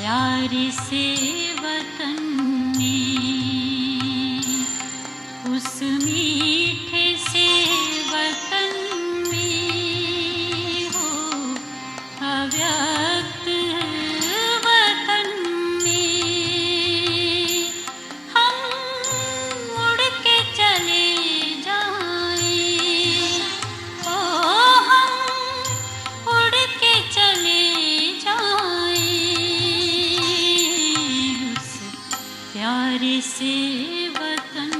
प्यारे से वतन में, उस मीठे से वतन में हो, अव्यक्त वतन में हम उड़ के चले जाएं, ओ हम उड़ के चले जाएं उस प्यारे से वतन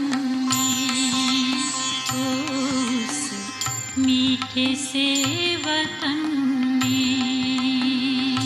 में, उस मीठे से वतन में।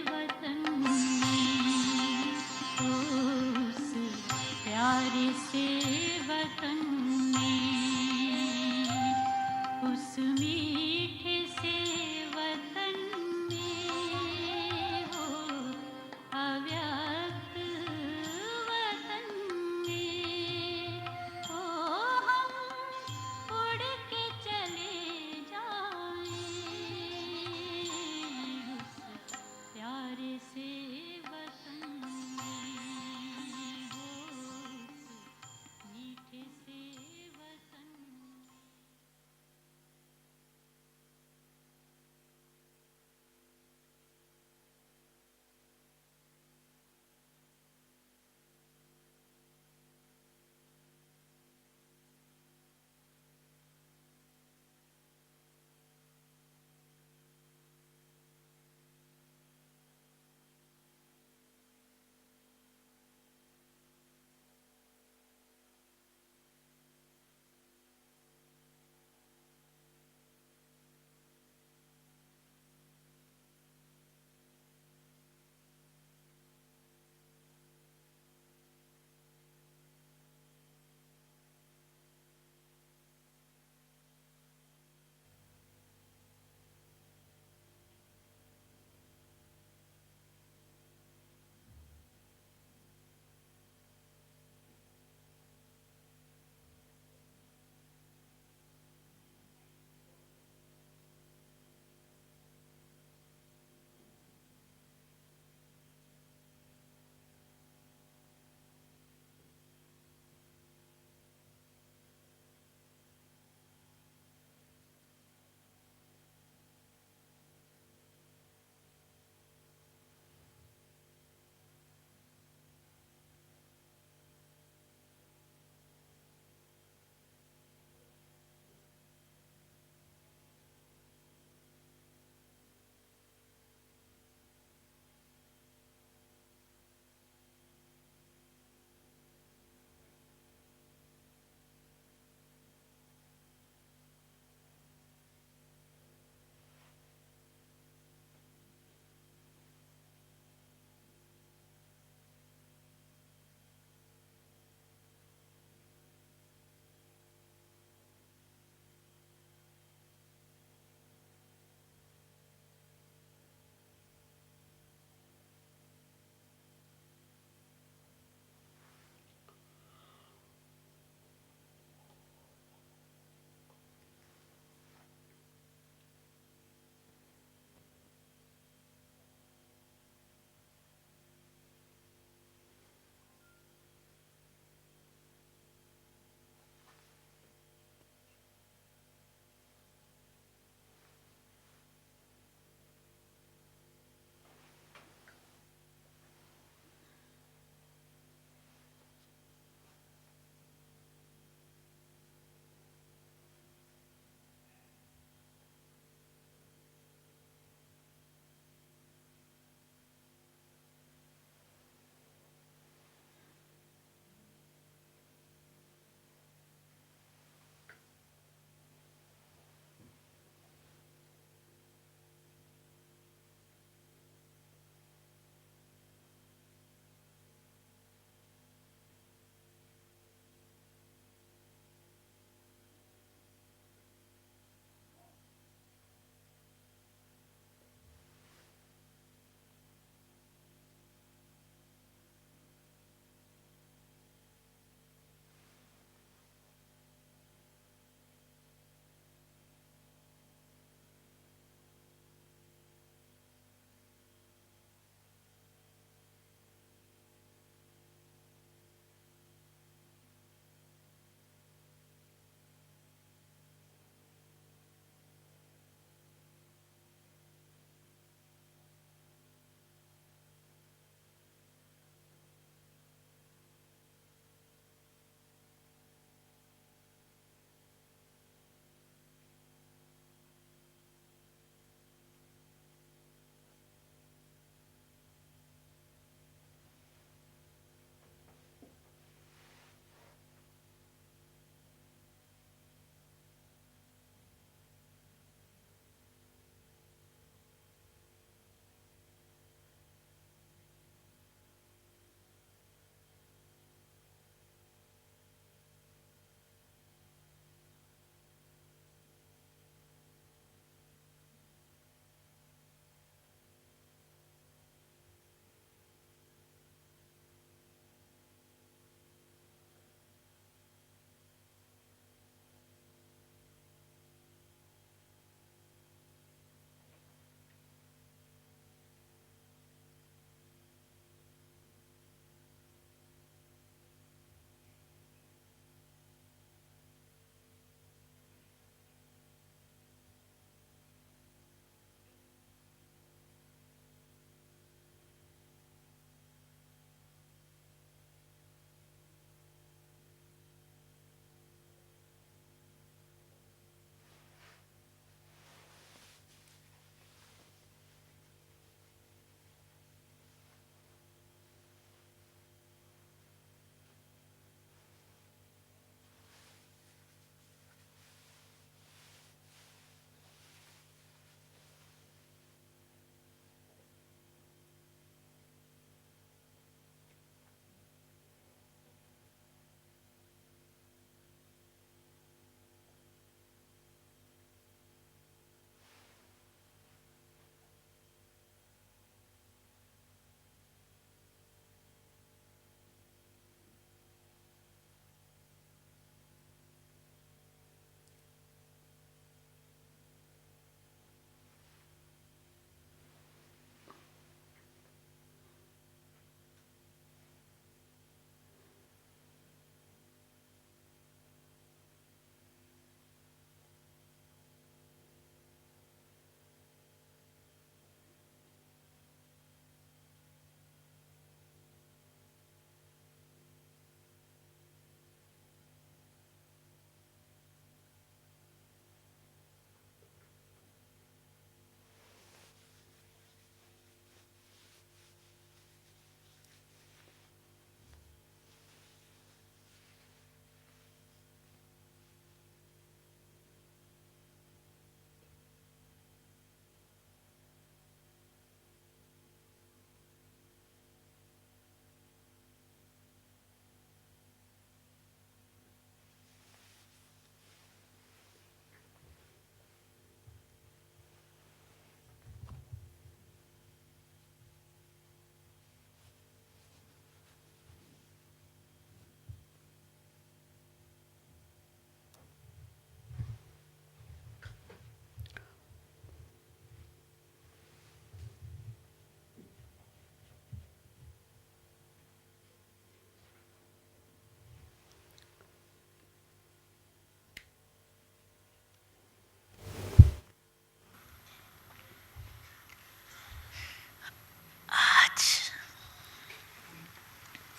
वतन में, उस प्यारे से वतन में, उस मीठे से वतन में हो, अव्यक्त वतन में हो, हम उड़ के चले जाएं उस प्यारे से वतन में हो, उस मीठे से वतन में।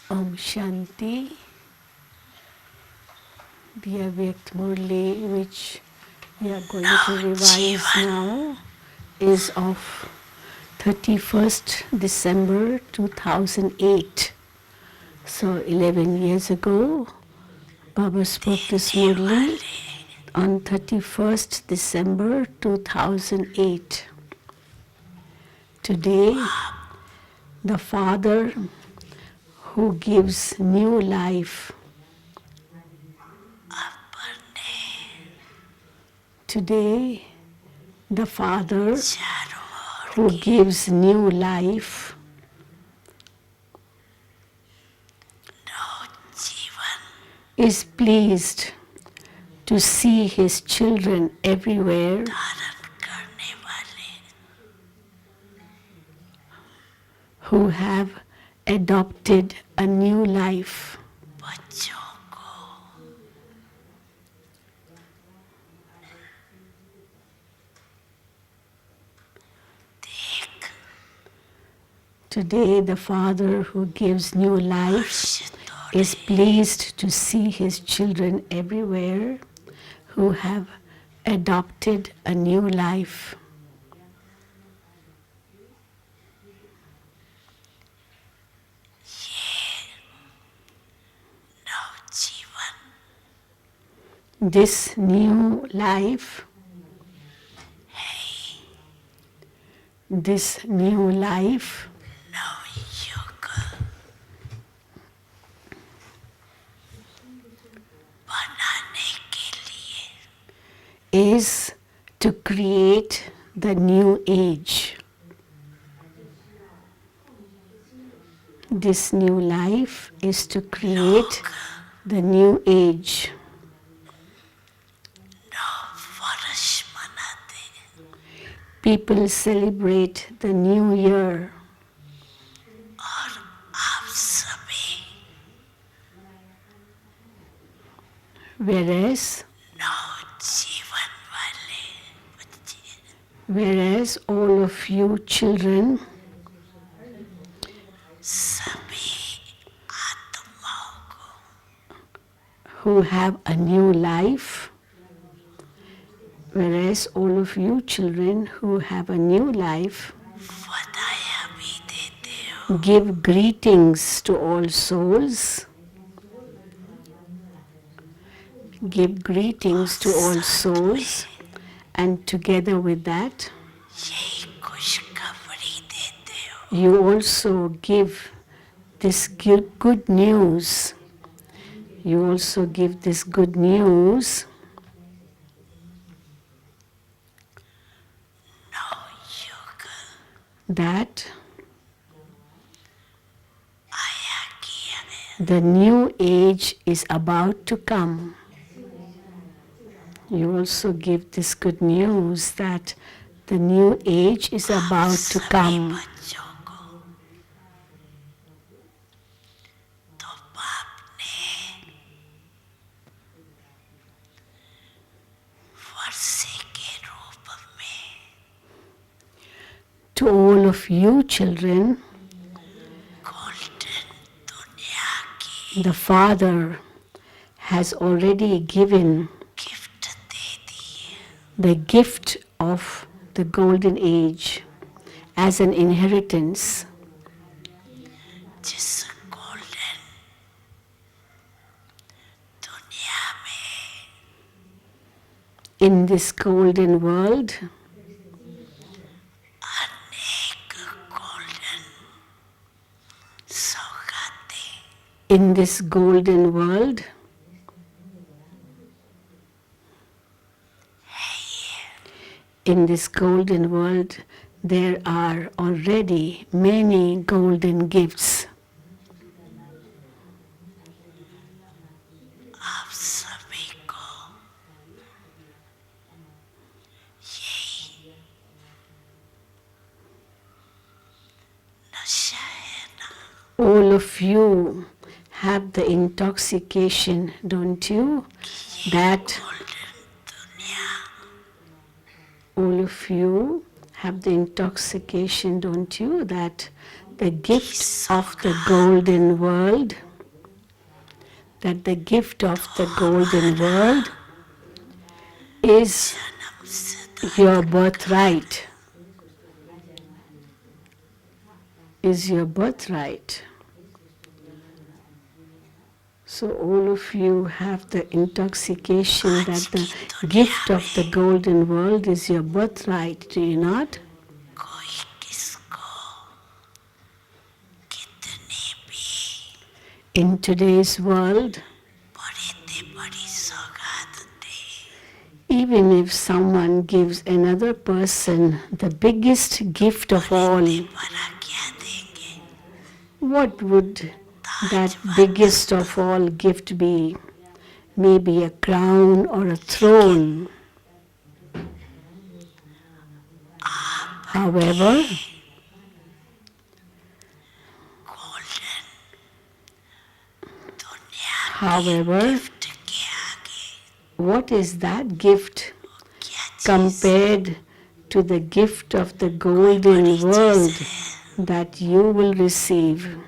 Om Shanti. The Avyakt Murli, which we are going to revise now, is of 31st December 2008. So 11 years ago, Baba spoke this Murli on 31st December 2008. Today, the Father who gives new life. Today, the Father who gives new life is pleased to see his children everywhere who have adopted a new life. Today, the Father who gives new life is pleased to see his children everywhere who have adopted a new life. This new life, this new life is to create the new age. This new life is to create the new age. People celebrate the new year. Whereas all of you children who have a new life, whereas all of you children who have a new life give greetings to all souls, give greetings to all souls, and together with that, you also give this good news. You also give this good news that the new age is about to come. You also give this good news that the new age is about to come. To all of you children, the Father has already given the gift of the golden age as an inheritance. In this golden world, in this golden world, in this golden world, there are already many golden gifts. All of you have the intoxication, don't you? That all of you have the intoxication, don't you? That the gift of the golden world, that the gift of the golden world is your birthright, is your birthright. So all of you have the intoxication that the gift of the golden world is your birthright, do you not? In today's world, even if someone gives another person the biggest gift of all, what would that biggest of all gift be? Maybe a crown or a throne. However, what is that gift compared to the gift of the golden world that you will receive?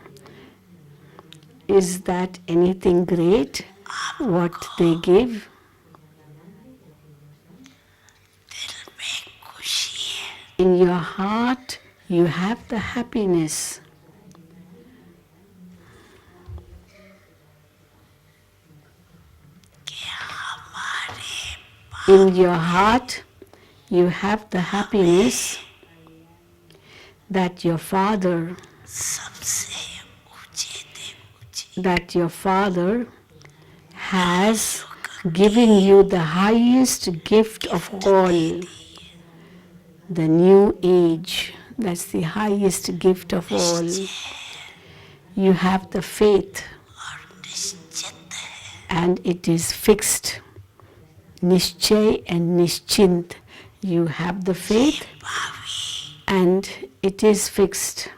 Is that anything great, what they give? In your heart, you have the happiness. In your heart, you have the happiness that your father has given you the highest gift of all, the new age. That's the highest gift of all. You have the faith, and it is fixed. Nischay and Nischint. You have the faith, and it is fixed.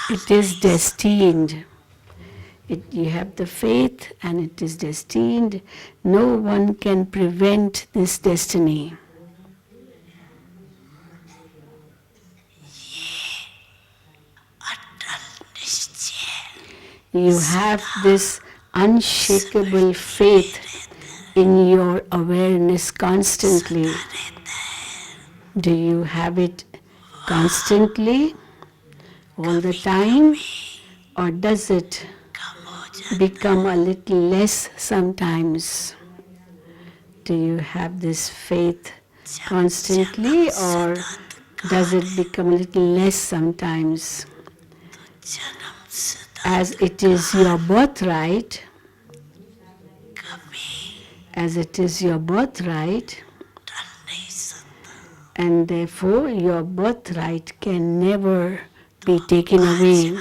It is destined. You have the faith, and it is destined. No one can prevent this destiny. You have this unshakable faith in your awareness constantly. Do you have it constantly, all the time, or does it become a little less sometimes? Do you have this faith constantly, or does it become a little less sometimes? As it is your birthright, and therefore your birthright can never be taken away.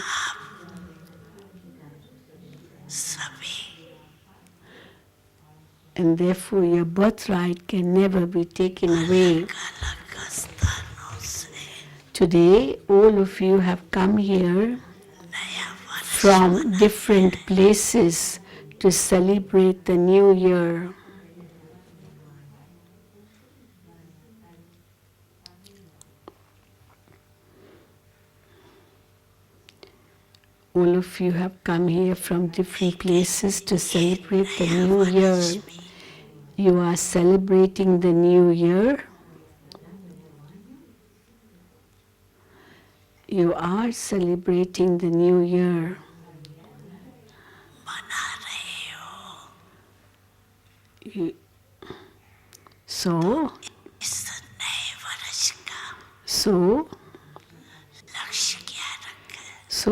And therefore your birthright can never be taken away. Today, all of you have come here from different places to celebrate the new year. All of you have come here from different places to celebrate the new year. You are celebrating the new year. You are celebrating the new year. So,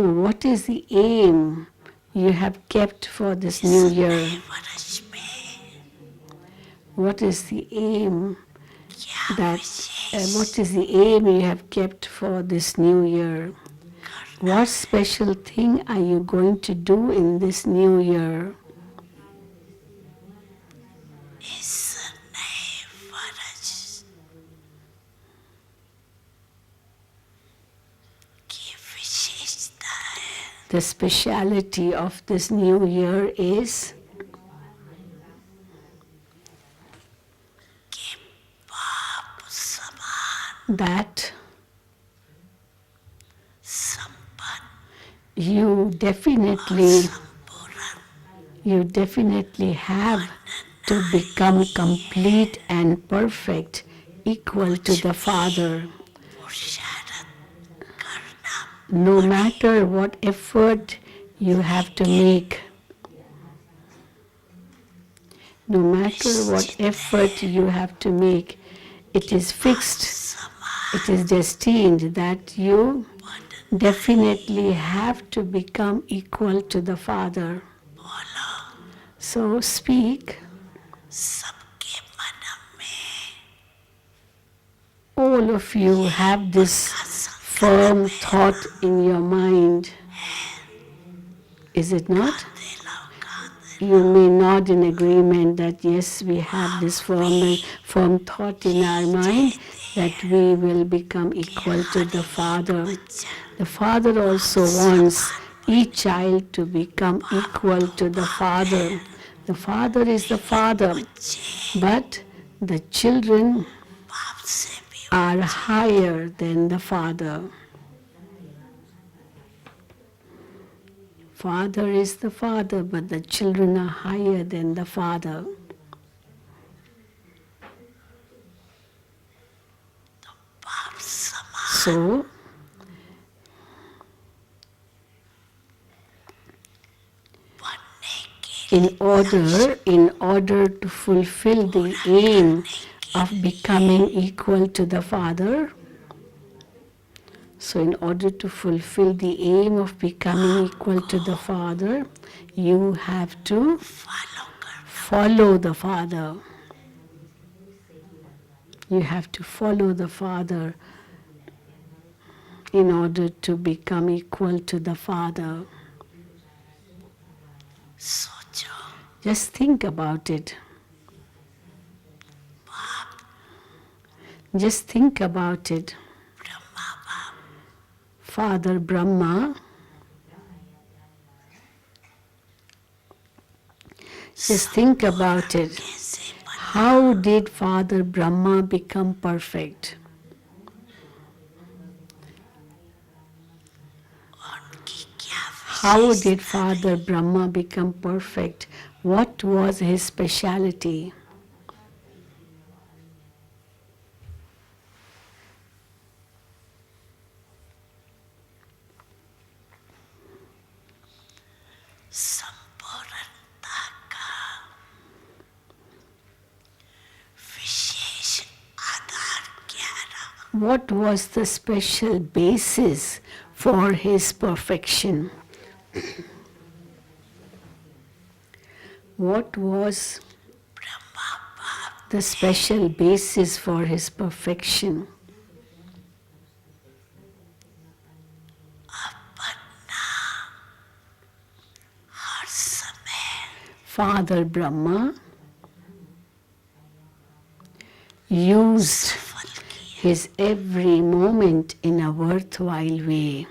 what is the aim you have kept for this new year? What is the aim you have kept for this new year? What special thing are you going to do in this new year? The speciality of this new year is that you definitely have to become complete and perfect, equal to the Father. No matter what effort you have to make, no matter what effort you have to make, it is fixed, it is destined that you definitely have to become equal to the Father. So speak. All of you have this firm thought in your mind, is it not? You may nod in agreement that yes, we have this firm thought in our mind that we will become equal to the Father. The Father also wants each child to become equal to the Father. The Father is the Father, but the children are higher than the Father. Father is the Father, but the children are higher than the Father. So, in order to fulfill the aim of becoming equal to the Father, so in order to fulfill the aim of becoming equal to the Father, you have to follow the Father. You have to follow the Father in order to become equal to the Father. Just think about it. Just think about it. Father Brahma, just think about it. How did Father Brahma become perfect? How did Father Brahma become perfect? What was his speciality? What was the special basis for his perfection? What was the special basis for his perfection? Father Brahma used his every moment in a worthwhile way.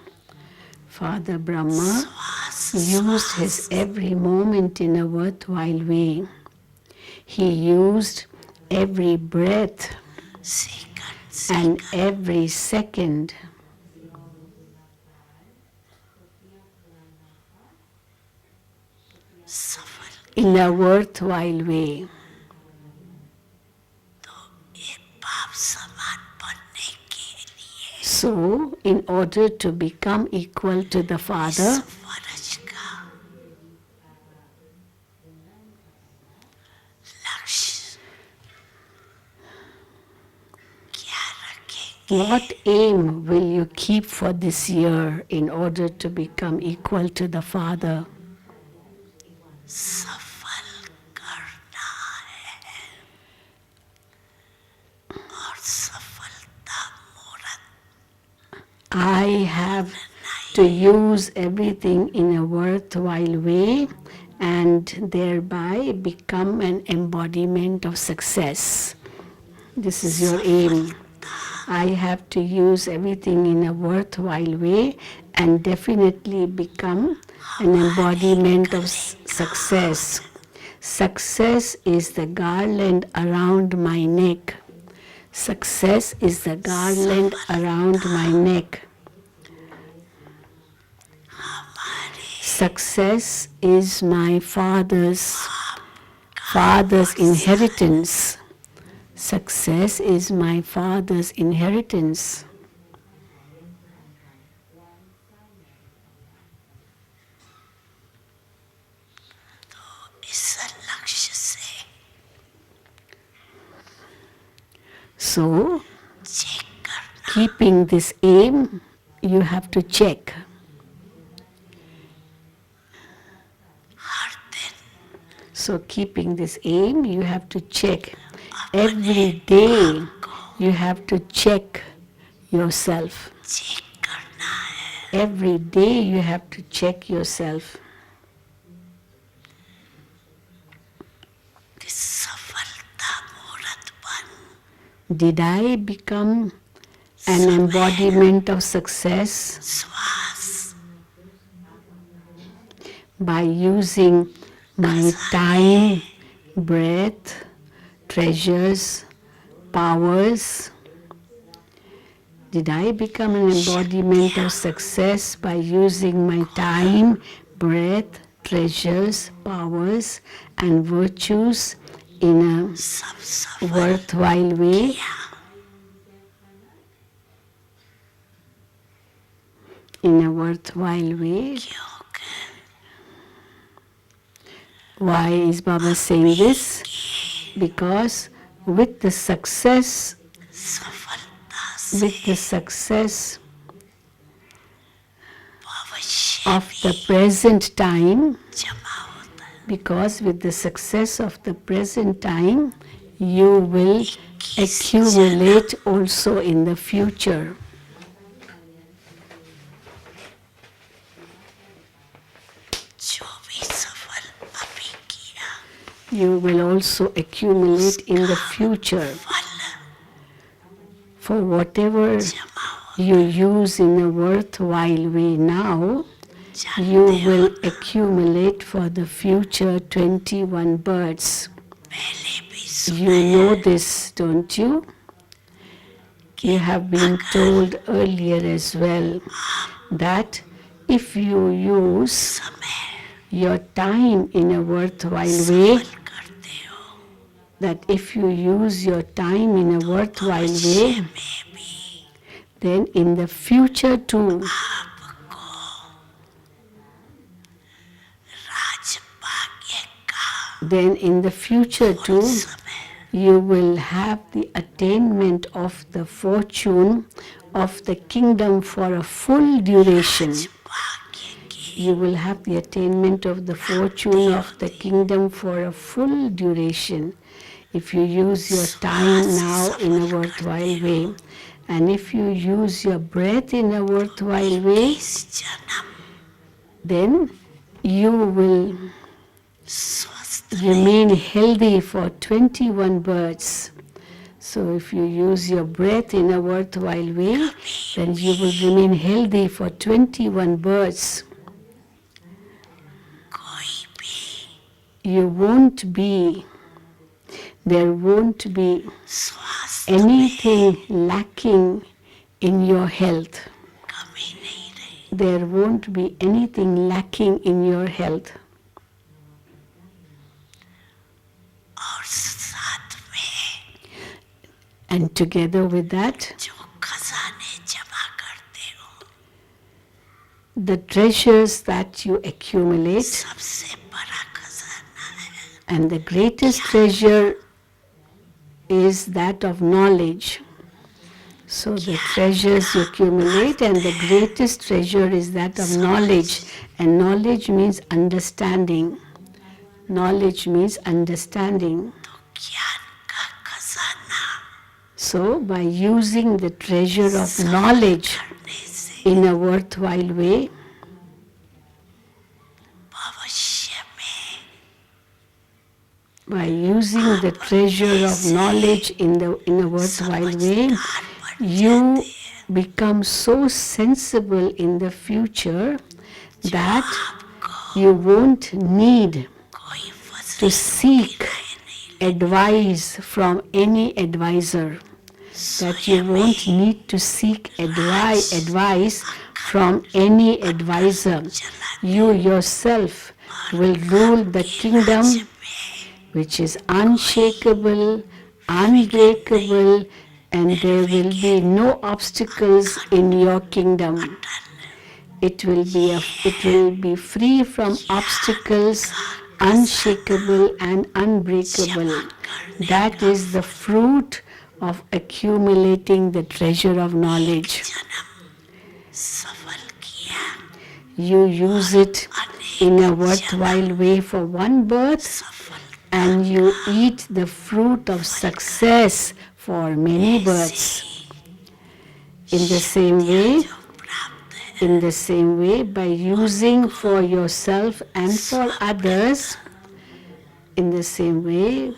Father Brahma used his every moment in a worthwhile way. He used every breath and every second in a worthwhile way. So, in order to become equal to the Father, what aim will you keep for this year in order to become equal to the Father? I have to use everything in a worthwhile way and thereby become an embodiment of success. This is your aim. I have to use everything in a worthwhile way and definitely become an embodiment of success. Success is the garland around my neck. Success is the garland around my neck. Success is my father's inheritance. Success is my father's inheritance. So, keeping this aim, you have to check. So, keeping this aim, you have to check. Every day, you have to check yourself. Every day, you have to check yourself. Did I become an embodiment of success by using my time, breath, treasures, powers? Did I become an embodiment of success by using my time, breath, treasures, powers, and virtues in a worthwhile way? In a worthwhile way. Why is Baba saying this? Because with the success of the present time, because with the success of the present time, you will accumulate also in the future. You will also accumulate in the future. For whatever you use in a worthwhile way now, you will accumulate for the future 21 birds. You know this, don't you? You have been told earlier as well that if you use your time in a worthwhile way, then in the future too, you will have the attainment of the fortune of the kingdom for a full duration. You will have the attainment of the fortune of the kingdom for a full duration if you use your time now in a worthwhile way. And if you use your breath in a worthwhile way, then you will remain healthy for 21 births. So if you use your breath in a worthwhile way, then you will remain healthy for 21 births. There won't be anything lacking in your health. There won't be anything lacking in your health. And together with that, the treasures that you accumulate, and the greatest treasure is that of knowledge. So the treasures you accumulate, and the greatest treasure is that of knowledge. And knowledge means understanding. Knowledge means understanding. So by using the treasure of knowledge in a worthwhile way, you become so sensible in the future that you won't need to seek advice from any advisor. that you won't need to seek advice from any advisor. You yourself will rule the kingdom which is unshakable, unbreakable, and there will be no obstacles in your kingdom. It will be free from obstacles, unshakable and unbreakable. That is the fruit of accumulating the treasure of knowledge. You use it in a worthwhile way for one birth, and you eat the fruit of success for many births. In the same way, by using for yourself and for others, in the same way,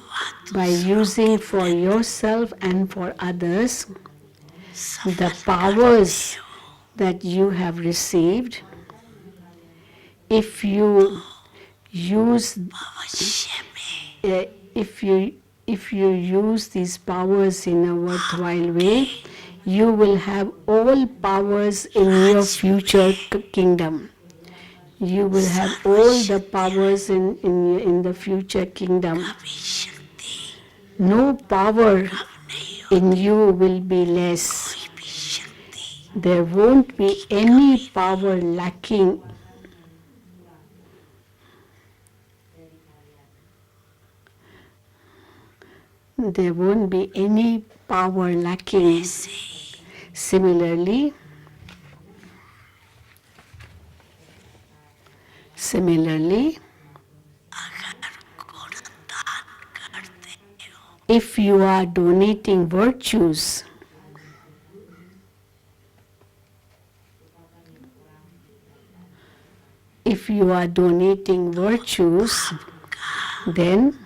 by using for yourself and for others, the powers that you have received, if you use these powers in a worthwhile way, you will have all powers in your future kingdom. You will have all the powers in the future kingdom. No power in you will be less. There won't be any power lacking. There won't be any power lacking. Similarly, if you are donating virtues, then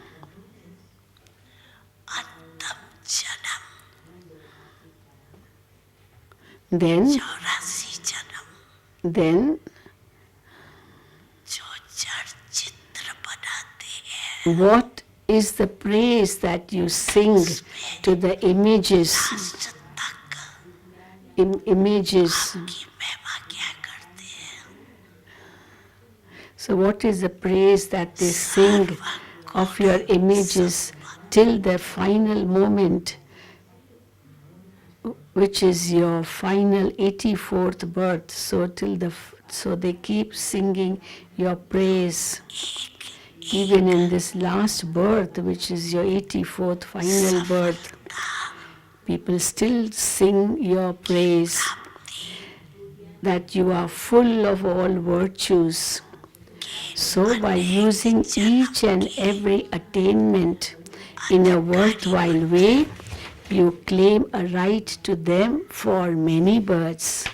what is the praise that you sing to the images? So what is the praise that they sing of your images till the final moment, which is your final 84th birth? So they keep singing your praise. Even in this last birth, which is your 84th final birth, people still sing your praise, that you are full of all virtues. So by using each and every attainment in a worthwhile way, you claim a right to them for many births.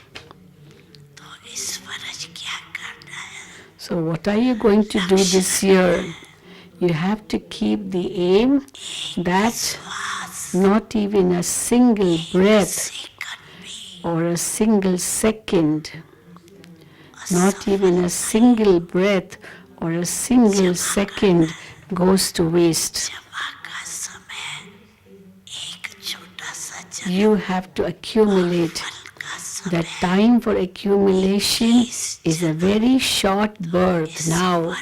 So what are you going to do this year? You have to keep the aim that not even a single breath or a single second, not even a single breath or a single second goes to waste. You have to accumulate. The time for accumulation is a very short birth now,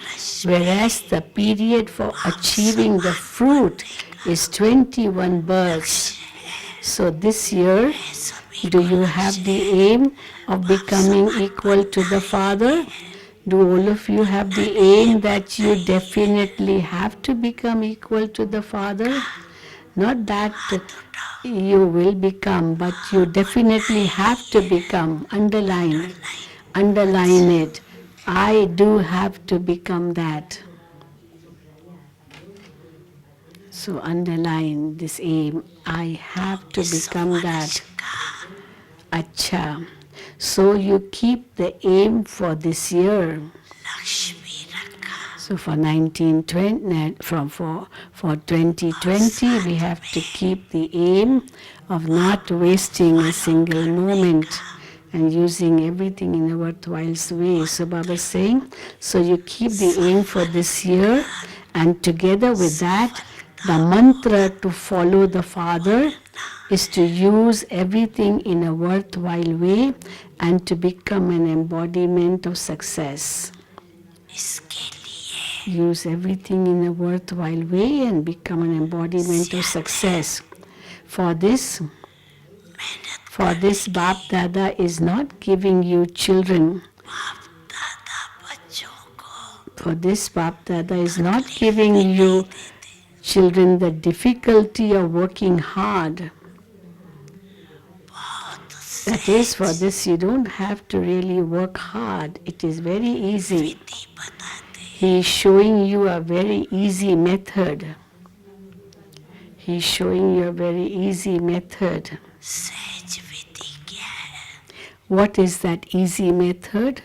whereas the period for achieving the fruit is 21 births. So this year, do you have the aim of becoming equal to the Father? Do all of you have the aim that you definitely have to become equal to the Father? Not that you will become, but you definitely have to become. Underline it. I do have to become that. So underline this aim. I have to become that. Acha. So you keep the aim for this year. So for 2020, we have to keep the aim of not wasting a single moment and using everything in a worthwhile way. So Baba is saying, so you keep the aim for this year, and together with that, The mantra to follow the Father is to use everything in a worthwhile way and to become an embodiment of success. Use everything in a worthwhile way and become an embodiment of success. For this, Bap Dada is not giving you children. For this, Bap Dada is not giving you children the difficulty of working hard. That is, for this you don't have to really work hard. It is very easy. He is showing you a very easy method. He is showing you a very easy method. What is that easy method?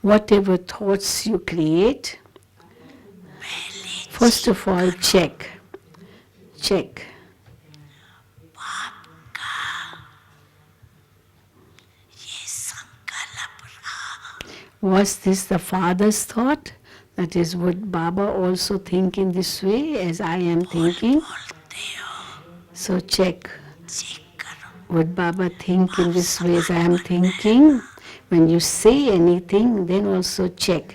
Whatever thoughts you create, first of all check. Was this the Father's thought? That is, would Baba also think in this way as I am thinking? So check. Would Baba think in this way as I am thinking? When you say anything, then also check.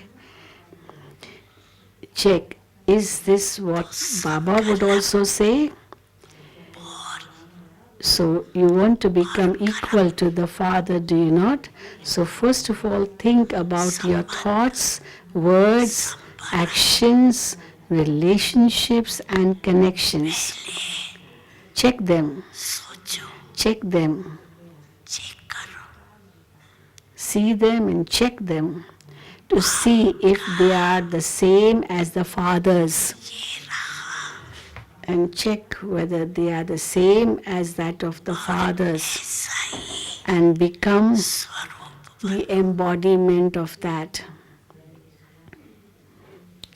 Check. Is this what Baba would also say? So you want to become equal to the Father, do you not? So first of all, think about your thoughts, words, actions, relationships and connections. Check them. Check them. See them and check them to see if they are the same as the Father's. And check whether they are the same as that of the Father's. And become the embodiment of that.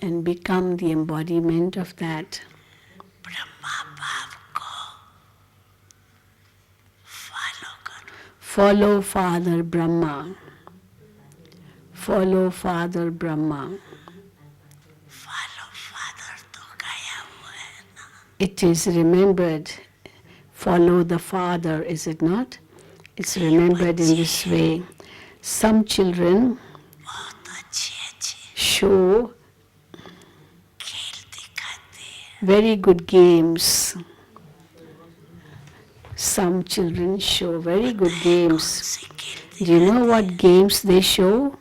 And become the embodiment of that. Follow Father Brahma. Follow Father Brahma. It is remembered, follow the Father, is it not? It's remembered in this way. Some children show very good games. Some children show very good games. Do you know what games they show?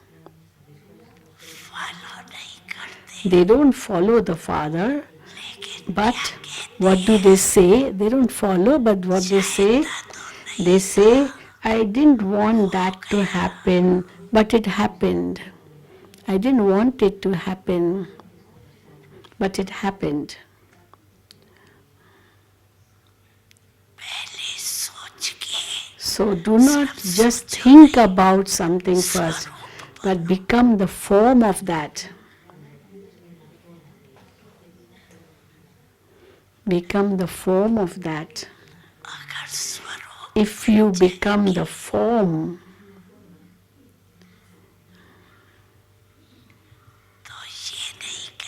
They don't follow the Father, but what do they say? They don't follow, but what they say? They say, I didn't want that to happen, but it happened. I didn't want it to happen, but it happened. So do not just think about something first, but become the form of that. Become the form of that. If you become the form,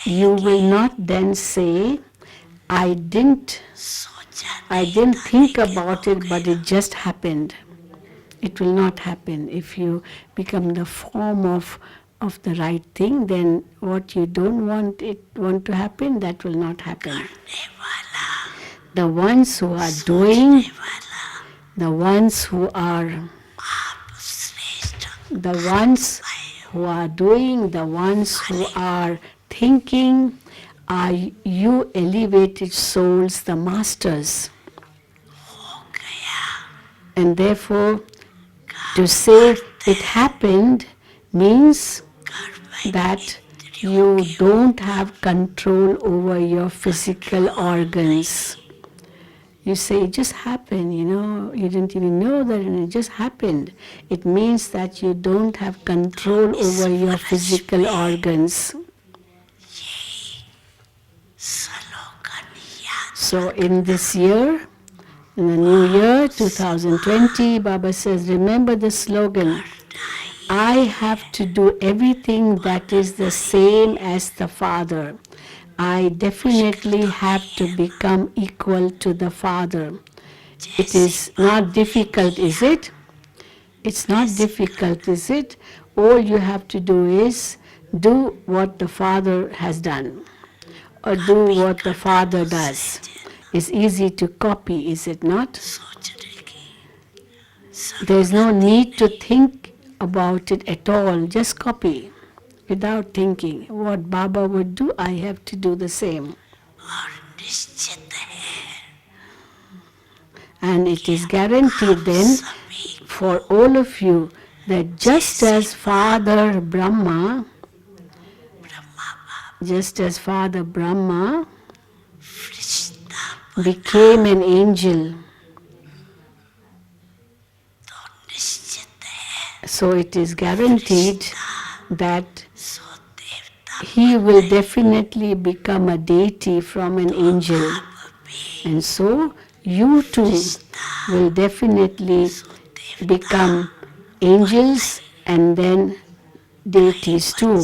you will not then say, I didn't think about it, but it just happened. It will not happen. If you become the form of the right thing, then what you don't want to happen, that will not happen. The ones who are doing, the ones who are doing, the ones who are thinking, are you elevated souls, the masters. And therefore, to say it happened means that you don't have control over your physical organs. You say, it just happened, you didn't even know that and it just happened. It means that you don't have control over your physical organs. So in this year, In the new year 2020, Baba says, remember the slogan, I have to do everything that is the same as the Father. I definitely have to become equal to the Father. It is not difficult, is it? It's not difficult, is it? All you have to do is do what the Father has done, or do what the Father does. It's easy to copy, is it not? There's no need to think about it at all. Just copy without thinking. What Baba would do, I have to do the same. And it is guaranteed then for all of you that just as Father Brahma became an angel, so it is guaranteed that he will definitely become a deity from an angel. And so you too will definitely become angels and then deities too.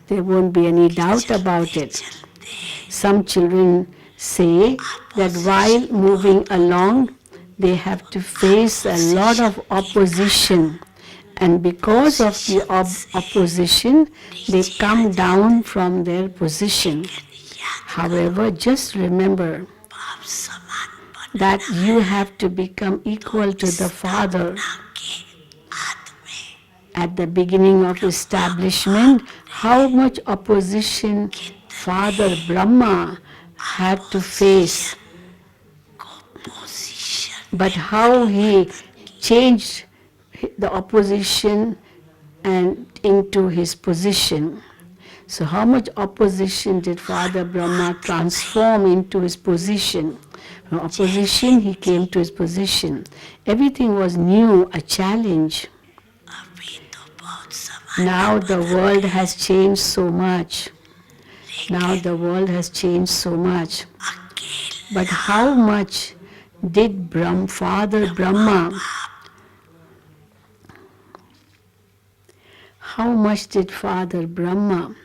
There won't be any doubt about it. Some children say that while moving along, they have to face a lot of opposition. And because of the opposition, they come down from their position. However, just remember that you have to become equal to the Father. At the beginning of establishment, how much opposition Father Brahma had to face, but how he changed the opposition and into his position. So how much opposition did Father Brahma transform into his position? From opposition, he came to his position. Everything was new, a challenge. Now the world has changed so much. Now the world has changed so much. But how much did Father Brahma, how much did Father Brahma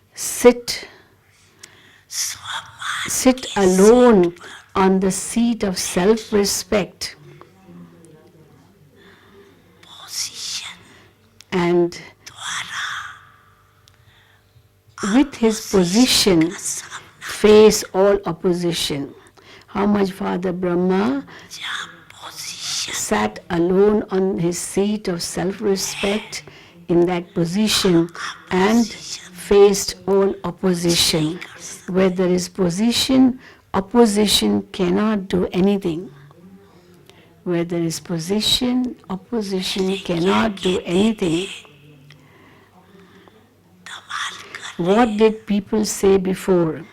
sit alone on the seat of self-respect and with his position face all opposition? How much Father Brahma sat alone on his seat of self-respect in that position and faced all opposition. Where there is opposition cannot do anything. Where there is opposition cannot do anything. What did people say before?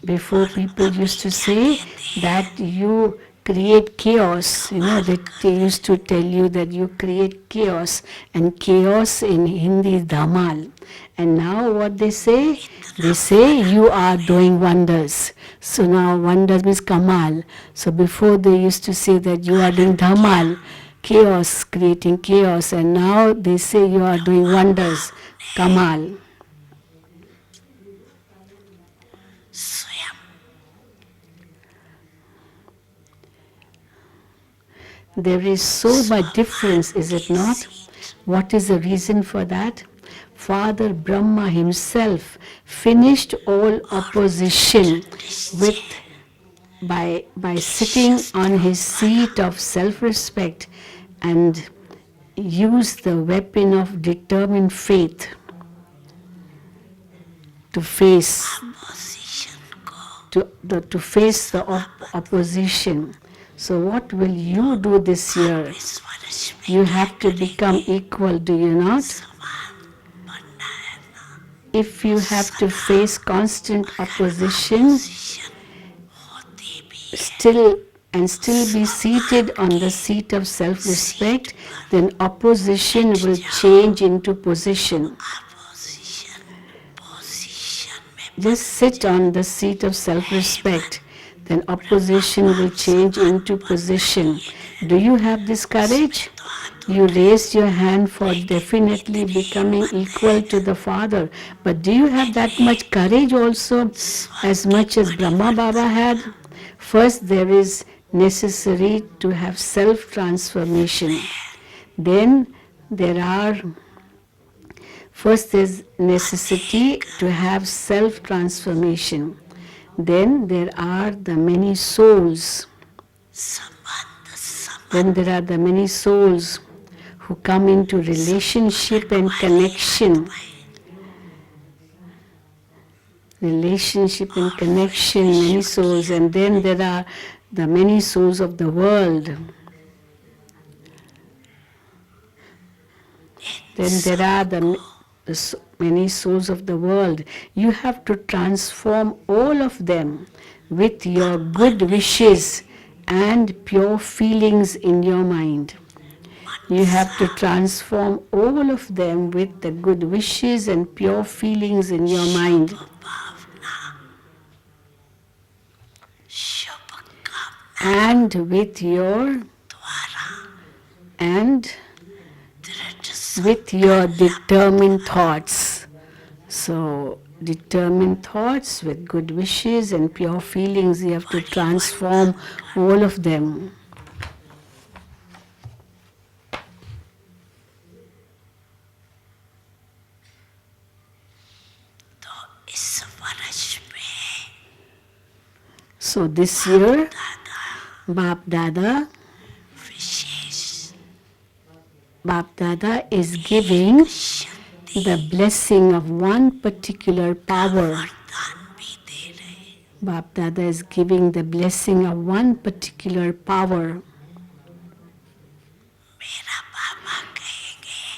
Before, people used to say that you create chaos. That they used to tell you that you create chaos, and chaos in Hindi is dhamal. And now what they say? They say you are doing wonders. So now wonders means kamal. So before they used to say that you are doing dhamal, chaos, creating chaos, and now they say you are doing wonders, kamal. There is so much difference, is it not? What is the reason for that? Father Brahma himself finished all opposition by sitting on his seat of self-respect and used the weapon of determined faith to face the opposition. So what will you do this year? You have to become equal, do you not? If you have to face constant opposition, still and still be seated on the seat of self-respect, then opposition will change into position. Just sit on the seat of self-respect, then opposition will change into position. Do you have this courage? You raised your hand for definitely becoming equal to the Father, but do you have that much courage also, as much as Brahma Baba had? First, there is necessary to have self-transformation. Then there are First, there's necessity to have self-transformation. Then there are the many souls. Then there are the many souls who come into relationship and connection. Relationship and connection, many souls. And then there are the many souls of the world. Then there are the many souls of the world. You have to transform all of them with your good wishes and pure feelings in your mind. You have to transform all of them with the good wishes and pure feelings in your mind. And with your determined thoughts. So, determined thoughts with good wishes and pure feelings, you have to transform all of them. So this year, Bap Dada is giving the blessing of one particular power. Bap Dada is giving the blessing of one particular power.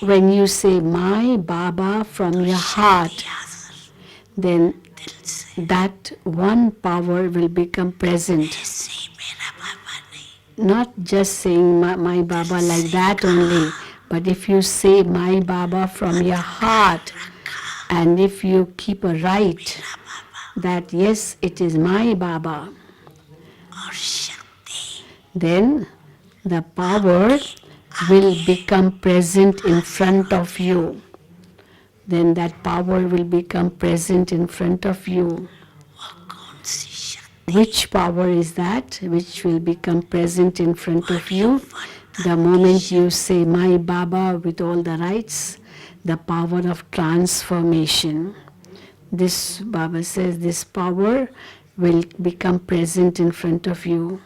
When you say my Baba from your heart, then that one power will become present. Not just saying my Baba like that only, but if you say my Baba from your heart, and if you keep a right that yes, it is my Baba, then the power will become present in front of you. Then that power will become present in front of you. Which power is that which will become present in front of you? The moment you say my Baba with all the rights, the power of transformation. This Baba says this power will become present in front of you.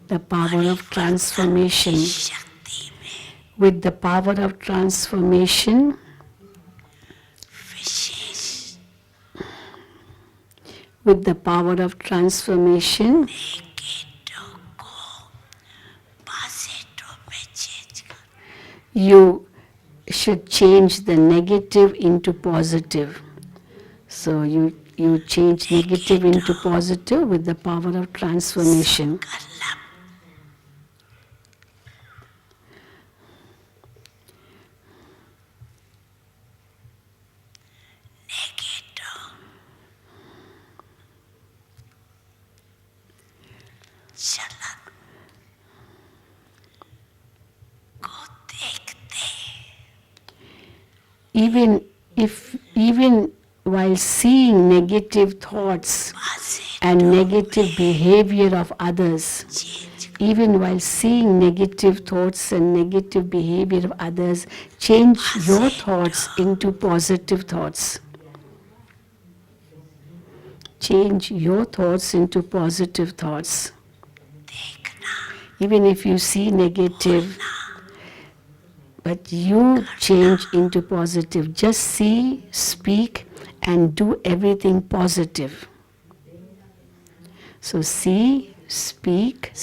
The power of transformation. With the power of transformation, you should change the negative into positive. So you change negative into positive with the power of transformation. Even while seeing negative thoughts and negative behavior of others, even while seeing negative thoughts and negative behavior of others, change your thoughts into positive thoughts. Change your thoughts into positive thoughts. Even if you see negative, but you change into positive. Just see, speak, and do everything positive. So see, speak,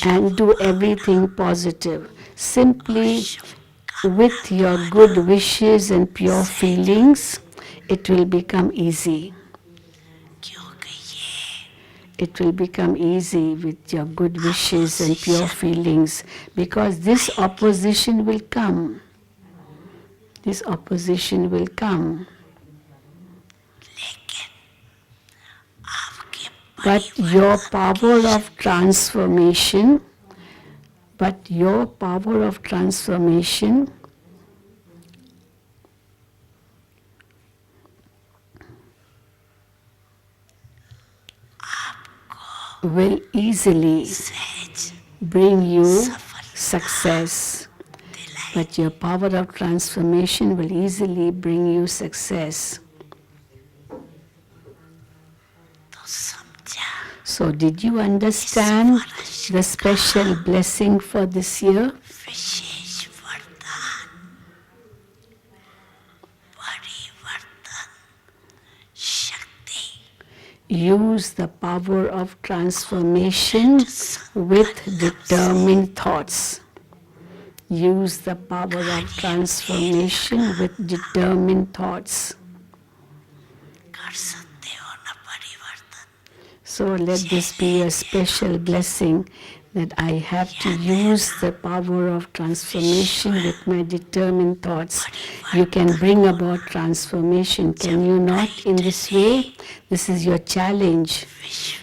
and do everything positive. Simply with your good wishes and pure feelings, it will become easy. it will become easy with your good wishes and pure feelings, because this opposition will come. This opposition will come. But your power of transformation, will easily bring you success. But your power of transformation will easily bring you success. So did you understand the special blessing for this year? Use the power of transformation with determined thoughts. Use the power of transformation with determined thoughts. So let this be a special blessing, that I have to use the power of transformation with my determined thoughts. You can bring about transformation, can you not, in this way? This is your challenge.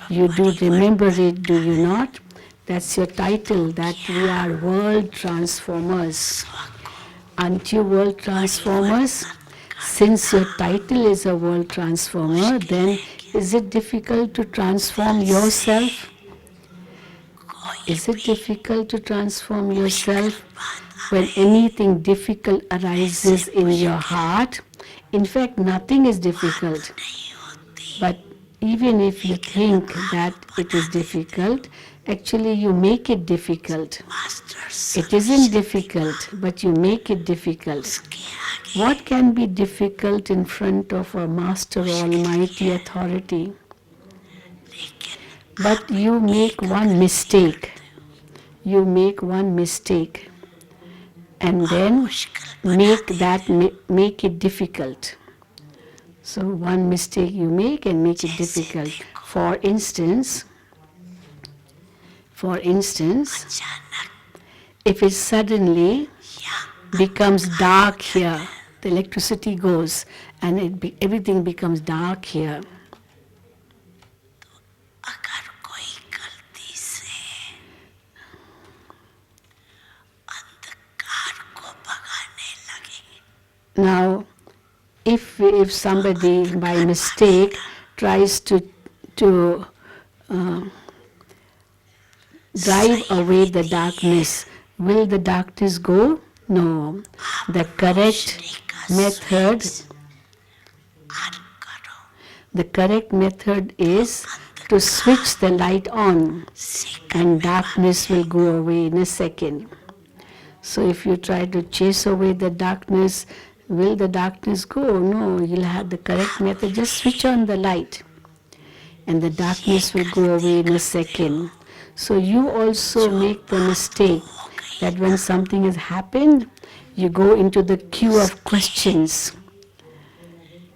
You do remember it, do you not? That's your title, that we are world transformers. Aren't you world transformers? Since your title is a world transformer, then is it difficult to transform yourself? Is it difficult to transform yourself when anything difficult arises in your heart? In fact, nothing is difficult. But even if you think that it is difficult, actually you make it difficult. It isn't difficult, but you make it difficult. What can be difficult in front of a Master Almighty Authority? But you make one mistake. You make one mistake, and then make it difficult. So one mistake you make and make it difficult. For instance, if it suddenly becomes dark here, the electricity goes and everything becomes dark here. Now, if somebody by mistake tries to drive away the darkness, will the darkness go? No. The correct method is to switch the light on, and darkness will go away in a second. So if you try to chase away the darkness, will the darkness go? No, you'll have the correct method. Just switch on the light and the darkness will go away in a second. So you also make the mistake that when something has happened, you go into the queue of questions.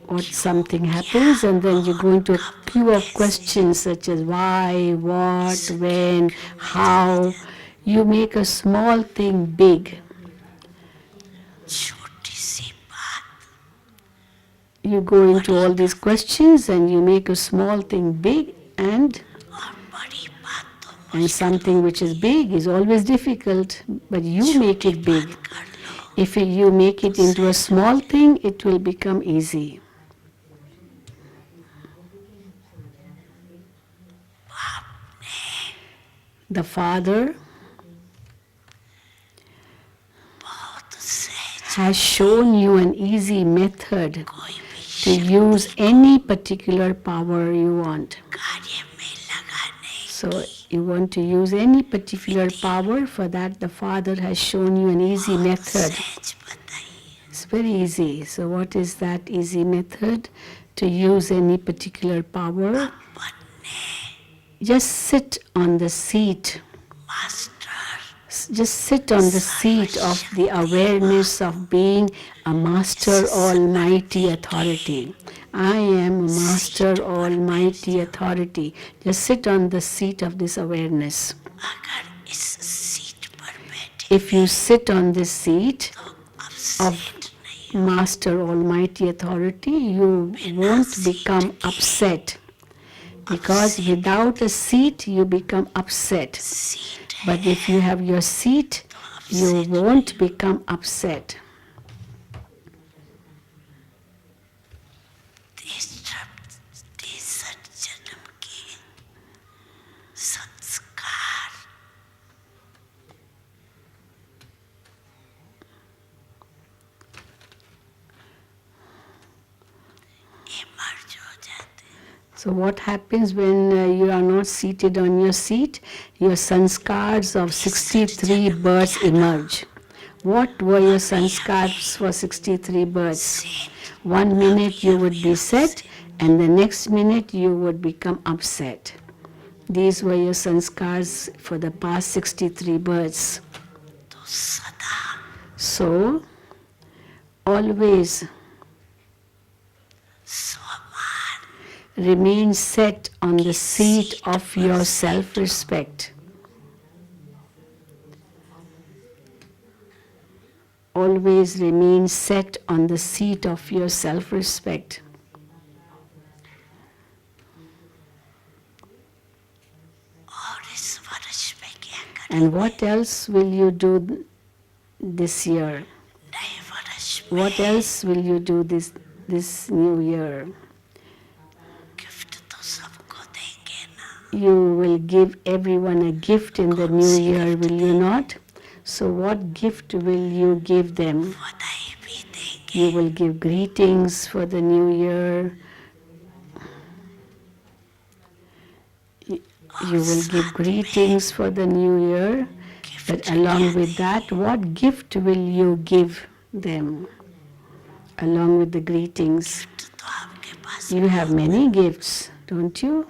What something happens, and then you go into a queue of questions such as why, what, when, how. You make a small thing big. You go into all these questions and you make a small thing big, and something which is big is always difficult, but you make it big. If you make it into a small thing, it will become easy. The Father has shown you an easy method to use any particular power you want. So you want to use any particular power, for that the Father has shown you an easy method. It's very easy. So what is that easy method to use any particular power? Just sit on the seat. Just sit on the seat of the awareness of being a Master Almighty Authority. I am a Master Almighty Authority. Just sit on the seat of this awareness. अगर इस seat पर बैठे If you sit on this seat तो of upset नहीं Master Almighty Authority, you won't become upset. Because without a seat, you become upset. Seat है But if you have your seat, you won't become upset. तिरसठ जन्म के संस्कार ये मर्ज हो जाते हैं So what happens when you are not seated on your seat? Your sanskars of 63 births emerge. What were your sanskars for 63 births? 1 minute you would be sad, and the next minute you would become upset. These were your sanskars for the past 63 births. तो सदा So, always स्वमान remain set on the seat of your self-respect. Always remain set on the seat of your self-respect. और इस वर्ष में क्या करें And what else will you do this year? नए वर्ष What else will you do this new year? Gift तो सबको देंगे ना You will give everyone a gift in the new year, will you not? So what gift will you give them? बधाई भी देंगे You will give greetings for the new year. You will give greetings for the new year. But along with that, what gift will you give them? Along with the greetings. तो आपके पास You have many gifts, don't you?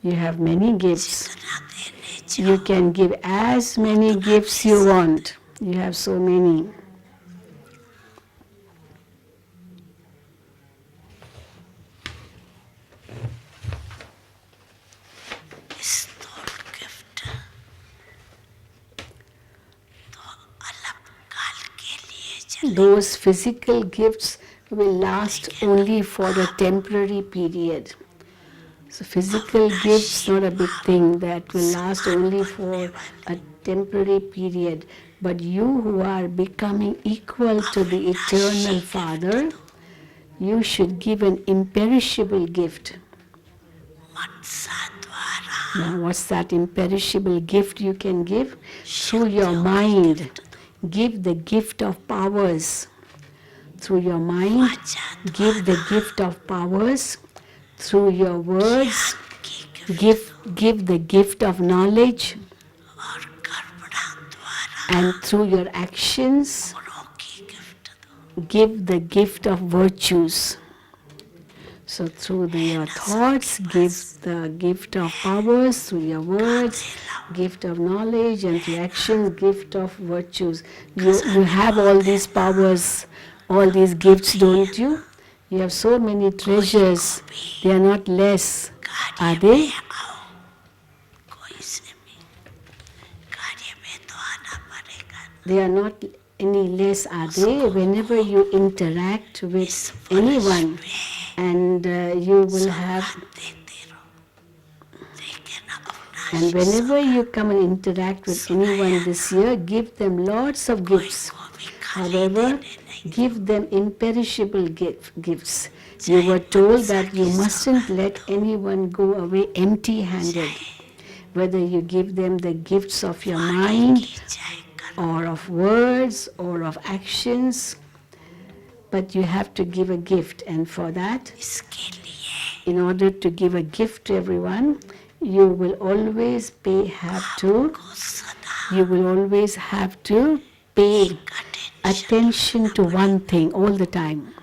You have many gifts. ना देने You can give as many gifts you want. You have so many. स्थूल gift तो अलग काल के लिए चले Those physical gifts will last only for a temporary period. So physical gifts not a big thing that will last only for a temporary period. But you who are becoming equal to the eternal Father, you should give an imperishable gift. मनसा द्वारा Now what's that imperishable gift you can give? Through your mind. Give the gift of powers. Through your mind, give the gift of powers. Through your words, की gift give the gift of knowledge. और कर्मणा द्वारा And through your actions, गुणों की gift दो give the gift of virtues. So through your thoughts, give the gift of powers. Through your words, gift of knowledge. And through actions, gift of virtues. You have all these powers, all these gifts, don't you? You have so many treasures. They are not less, are they? आओ कोई से भी कार्य में तो आना पड़ेगा They are not any less, are they? Whenever you interact with anyone, and you will have, देते रहो लेकिन अपना and whenever you come and interact with anyone this year, give them lots of gifts. को भी खाली However, give them imperishable gifts. You were told that you mustn't let anyone go away empty-handed. Whether you give them the gifts of your mind, जाए कर or of words, or of actions, but you have to give a gift. And for that, इसके लिए in order to give a gift to everyone, you will always have to को सदा you will always have to pay attention to one thing all the time.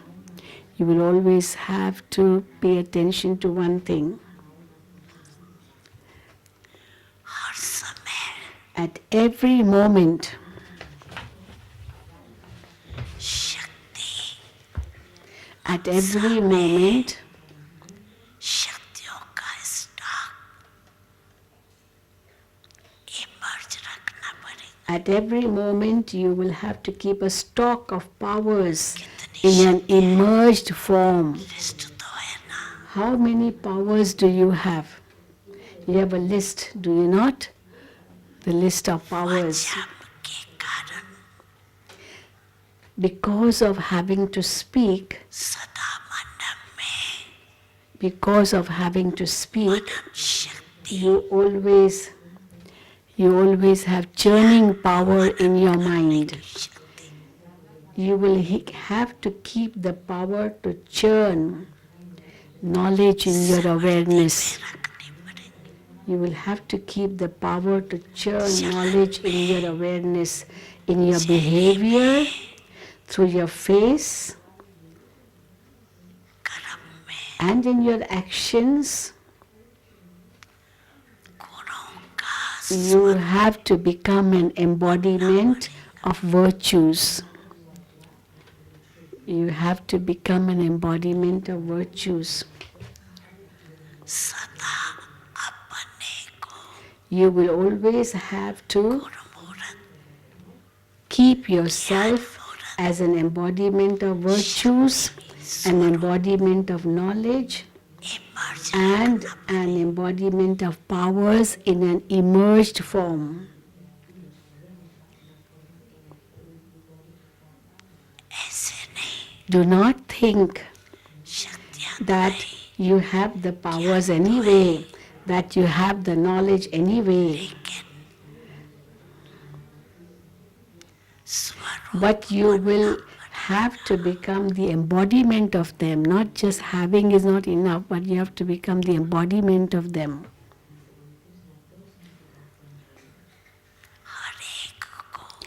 You will always have to pay attention to one thing. हर समय At every moment, शक्ति at every moment, शक्तियों का stock emerge रखना पड़ेगा. at every moment you will have to keep a stock of powers in an emerged form. List तो है ना. How many powers do you have? You have a list, do you not? The list of powers. जम के कारण Because of having to speak, सदा मन में because of having to speak, शक्ति you always have churning power in your mind. शक्ति You will have to keep the power to churn knowledge in your awareness. रखनी पड़ेगी. You will have to keep the power to churn knowledge in your awareness, in your behavior, through your face, कर्म में and in your actions. गुणों का You have to become an embodiment of virtues. You have to become an embodiment of virtues. सदा अपने को You will always have to गुणमूर्त keep yourself as an embodiment of virtues, an embodiment of knowledge, emerge and an embodiment of powers in an emerged form. ऐसे नहीं. Do not think शक्तियाँ that you have the powers anyway, that you have the knowledge anyway, लेकिन स्वरूप but you will have to become the embodiment of them. Not just having is not enough, but you have to become the embodiment of them. हर एक को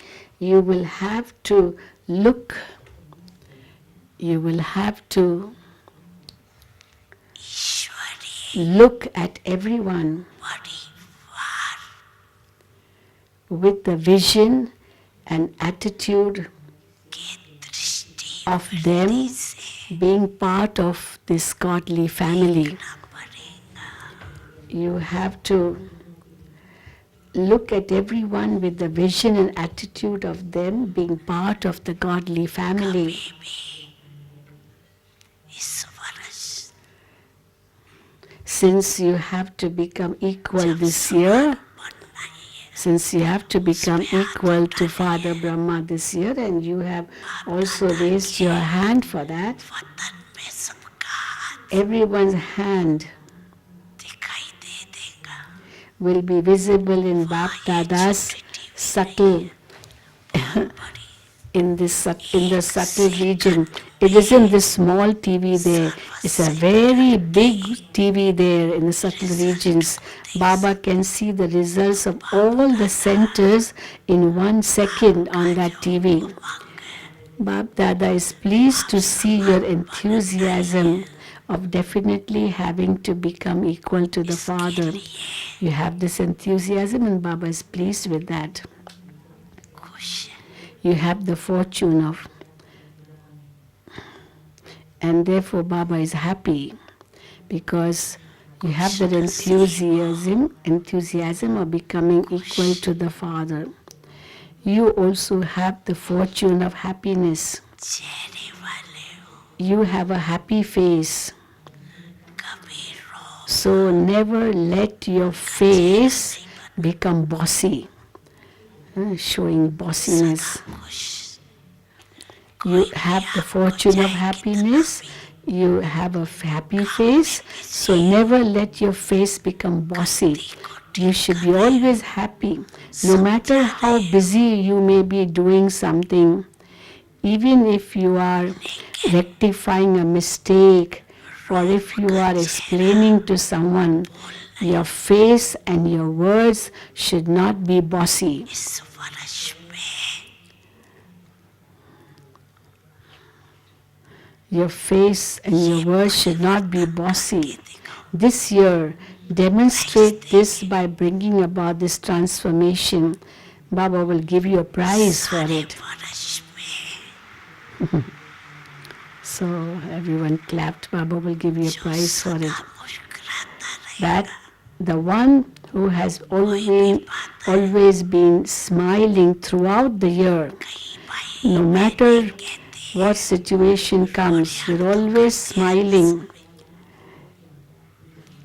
You will have to look, you will have to Ishwari look at everyone परिवार with the vision and attitude की दृष्टि of them से being part of this godly family. ना पड़ेगा. You have to look at everyone with the vision and attitude of them being part of the godly family. भी इस वर्ष Since you have to become equal this year, बनना ही है. since you have to become equal to Father Brahma this year, and you have also raised your hand for that, वतन में सबका हाथ everyone's hand दिखाई दे देगा. will be visible in Bap Dada's subtle, in the subtle region. It isn't this small TV there. It's a very big TV there in the subtle regions. Baba can see the results of all the centers in 1 second on that TV. Bab Dada is pleased to see your enthusiasm of definitely having to become equal to the Father. You have this enthusiasm and Baba is pleased with that. खुश है. You have the fortune of, and therefore Baba is happy because you have that enthusiasm of becoming equal to the Father. You also have the fortune of happiness. चेहरे वाले हो You have a happy face. कभी रो So never let your face become bossy, showing bossiness. खुश. You have the fortune of happiness. You have a happy face. So never let your face become bossy. You should be always happy. No matter how busy you may be doing something, even if you are rectifying a mistake or if you are explaining to someone, your face and your words should not be bossy. इस वर्ष में Your face and your words should not be bossy. This year, Demonstrate this by bringing about this transformation. Baba will give you a prize for सारे it. वर्ष में So everyone clapped. Baba will give you a जो prize for it. सदा मुस्कुराता That रहेगा, the one who has always been smiling throughout the year, कहीं भाई no मैं matter नहीं कहती, what situation comes, you're always smiling,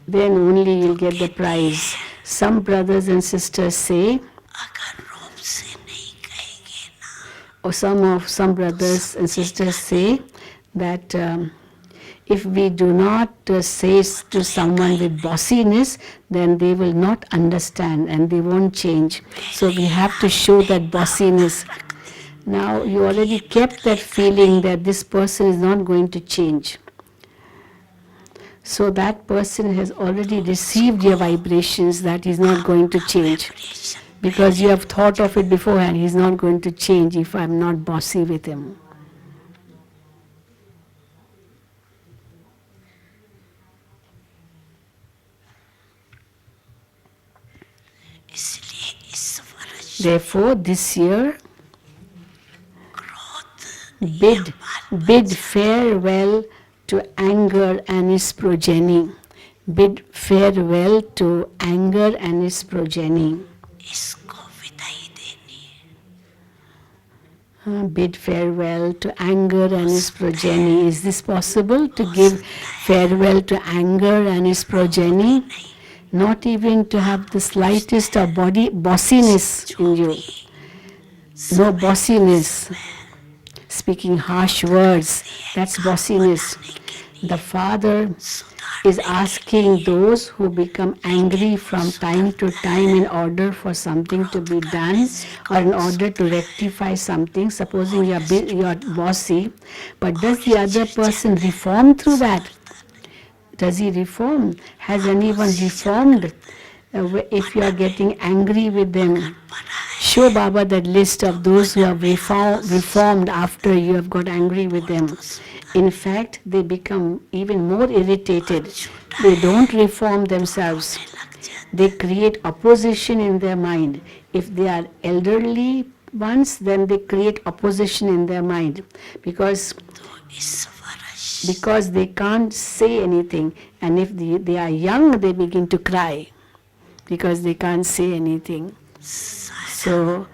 then only you'll get the prize. Some brothers and sisters say, अगर रूप से नहीं कहेंगे ना, or some brothers and sisters say that if we do not say to someone with bossiness, then they will not understand and they won't change. So we have to show that bossiness. Now you already kept that feeling that this person is not going to change. So that person has already received your vibrations that he's not going to change. vibration Because you have thought of it beforehand, he's not going to change if I'm not bossy with him. इसलिए इस वर्ष Therefore, this year, क्रोध bid farewell to anger and its progeny. Bid farewell to anger and its progeny. इसको विदाई देनी है, Bid farewell to anger and its progeny. Is this possible to give farewell to anger and its progeny? Not even to have the slightest of bossiness in you. No bossiness. Speaking harsh words, that's bossiness. The Father is asking those who become angry from time to time in order for something to be done or in order to rectify something. Supposing you're bossy, but does the other person reform through that? Does he reform? Has anyone reformed? If you are getting angry with them, show Baba that list of those who have reformed after you have got angry with them. In fact, they become even more irritated. They don't reform themselves. They create opposition in their mind. If they are elderly ones, then they create opposition in their mind because तो इस वर्ष because they can't say anything. And if they are young, they begin to cry because they can't say anything. So,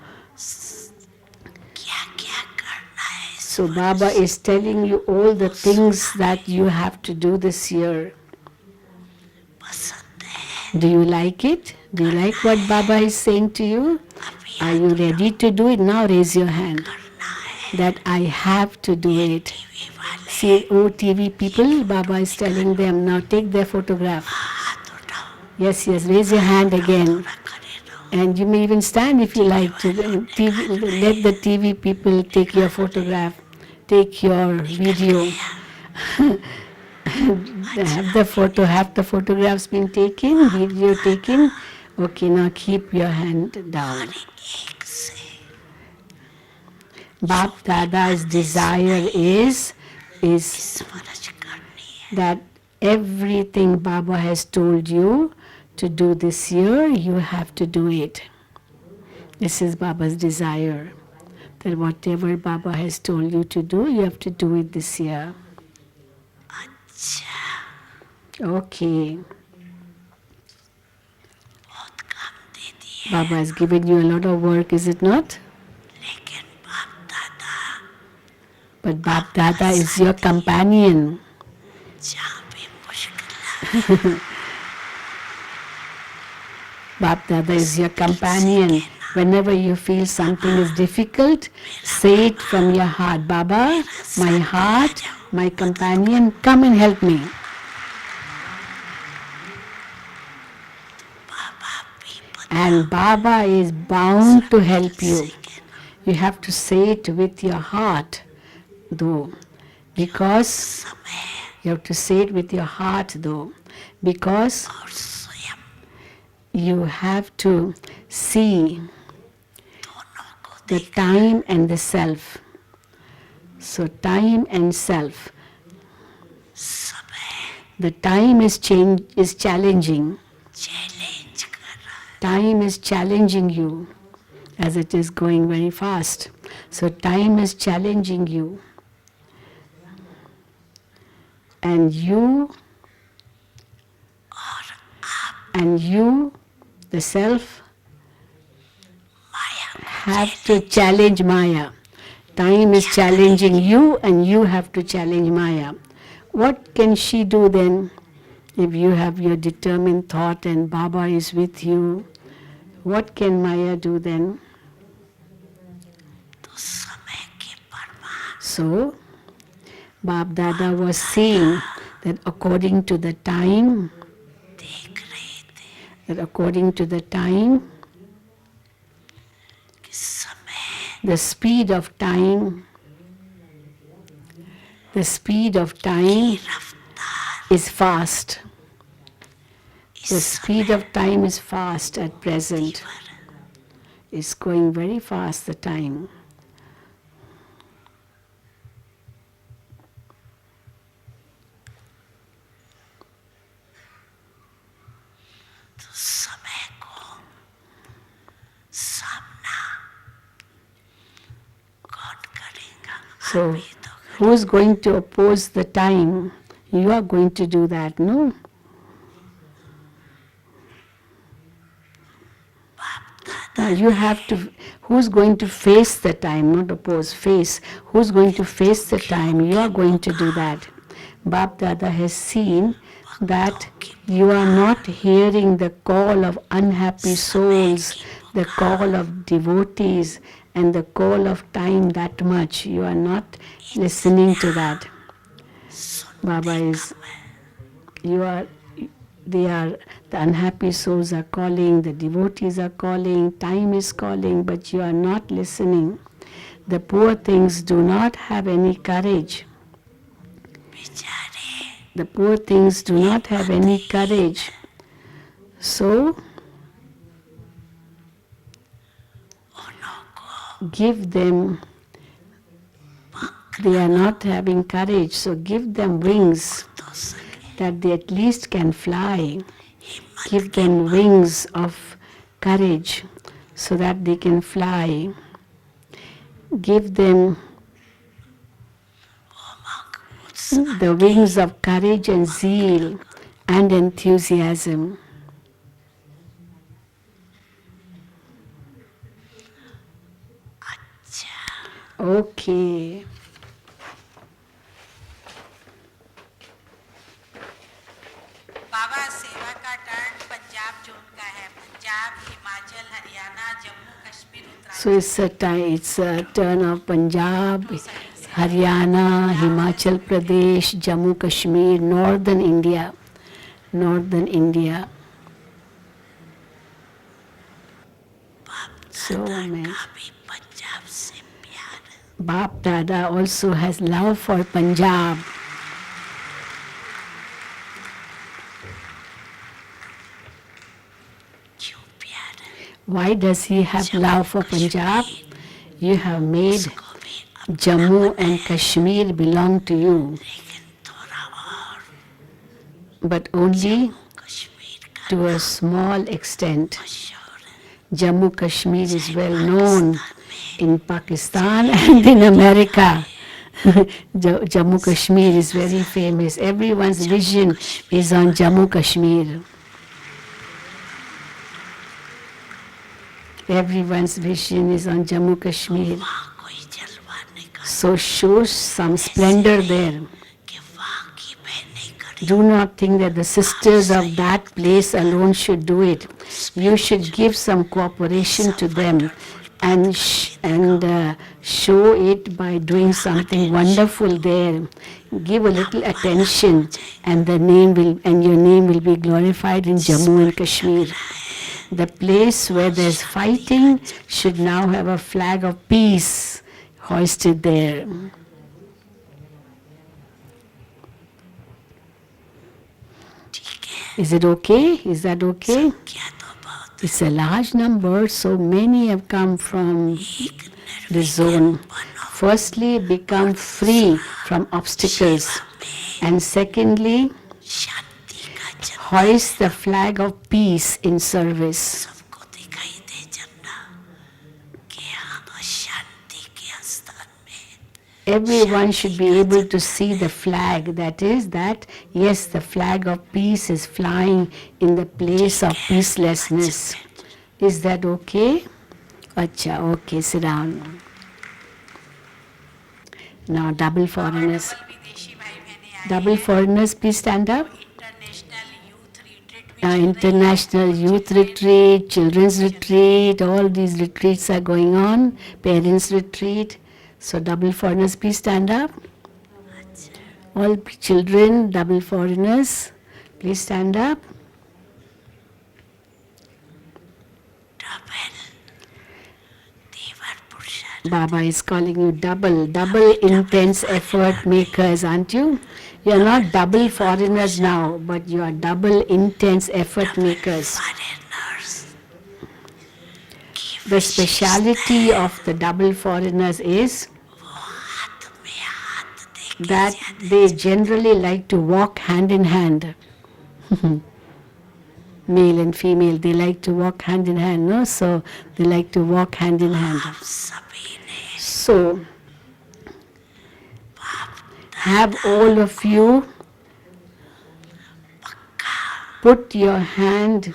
क्या क्या करना है, so Baba is telling you all the things that you have to do this year. पसंद है, Do you like it? Do you like what Baba is saying to you? अभी Are you ready to do it? Now raise your hand. करना है, That I have to do it. TV वाले See, oh TV people, Baba is telling them, now take their photograph. हाथ उठाओ, Yes, raise your hand again. थोड़ा खड़े रहो, And you may even stand if you like to. Let the TV people take your photograph, take your video. Have the photographs been taken, video taken? Okay, now keep your hand down. एक से Bap Dada's desire is इस वर्ष करनी है, that everything Baba has told you to do this year, you have to do it. This is Baba's desire. That whatever Baba has told you to do, you have to do it this year. अच्छा Okay. बहुत काम दे दिए, Baba has given you a lot of work, is it not? लेकिन बाप दादा But Bap Dada is your companion. जहाँ भी मुश्किल लगे, Bap Dada is your companion. Whenever you feel something is difficult, say it from your heart. Baba, my heart, my companion, come and help me. बाबा भी And Baba is bound to help you. You have to say it with your heart, though. Because समय you have to say it with your heart, though. Because और स्वयं you have to see दोनों को the time and the self. So time and self. समय The time is challenging. time is challenging you as it is going very fast. So time is challenging you. And you, the self, have to challenge Maya. Time is challenging you and you have to challenge Maya. What can she do then? If you have your determined thought and Baba is with you, what can Maya do then? So, Bab Dada was saying that according to the time, the speed of time is fast. The speed of time is fast at present. It's going very fast, the time. So, who's going to oppose the time? You are going to do that, no? You have to, who's going to face the time, not oppose, face. Who's going to face the time? You are going to do that. Bab Dada has seen that you are not hearing the call of unhappy souls, the call of devotees, and the call of time that much. You are not listening to that. Baba is, the unhappy souls are calling, the devotees are calling, time is calling, but you are not listening. The poor things do not have any courage. The poor things do not have any courage. So, give them, they are not having courage, so give them wings that they at least can fly. Give them wings of courage so that they can fly. Give them the wings of courage and zeal and enthusiasm. Okay. बाबा सेवा का turn Punjab zone का है. Punjab, Himachal, Haryana, Jammu Kashmir, So it's a turn of Punjab, Haryana, Himachal Pradesh, Jammu Kashmir, northern India. So many. Bap Dada also has love for Punjab. Why does he have love for Punjab? You have made Jammu and Kashmir belong to you, but only to a small extent. Jammu Kashmir is well known in Pakistan and in America. Jammu Kashmir is very famous. Everyone's vision is on Jammu Kashmir. Everyone's vision is on Jammu Kashmir. So show some splendor there. Do not think that the sisters of that place alone should do it. You should give some cooperation to them and show it by doing something wonderful there. Give a little attention, and your name will be glorified in Jammu and Kashmir. The place where there's fighting should now have a flag of peace hoisted there. Is it okay? Is that okay? It's a large number, so many have come from the zone. Firstly, become free from obstacles. And secondly, hoist the flag of peace in service. शांति के स्थान में Everyone should be able to see the flag. That is that, yes, the flag of peace is flying in the place of peacelessness. Is that okay? Acha, okay, sit down. Now, double foreigners. Double विदेशी भाई बहनें आए Double हैं foreigners, please stand up. International youth retreat भी चल रही है International youth retreat, children's retreat, all these retreats are going on. Parents retreat. So, double foreigners, please stand up. All children, double foreigners, please stand up. Double देवर पुरुषार्थ Baba is calling you double intense effort makers, aren't you? You are not double foreigners now, but you are double intense effort makers. Foreigners The speciality of the double foreigners is हाथ में हाथ दे that they generally like to walk hand in hand. Male and female, they like to walk hand in hand, no? So they like to walk hand in hand. सभी ने So have all of you put your hand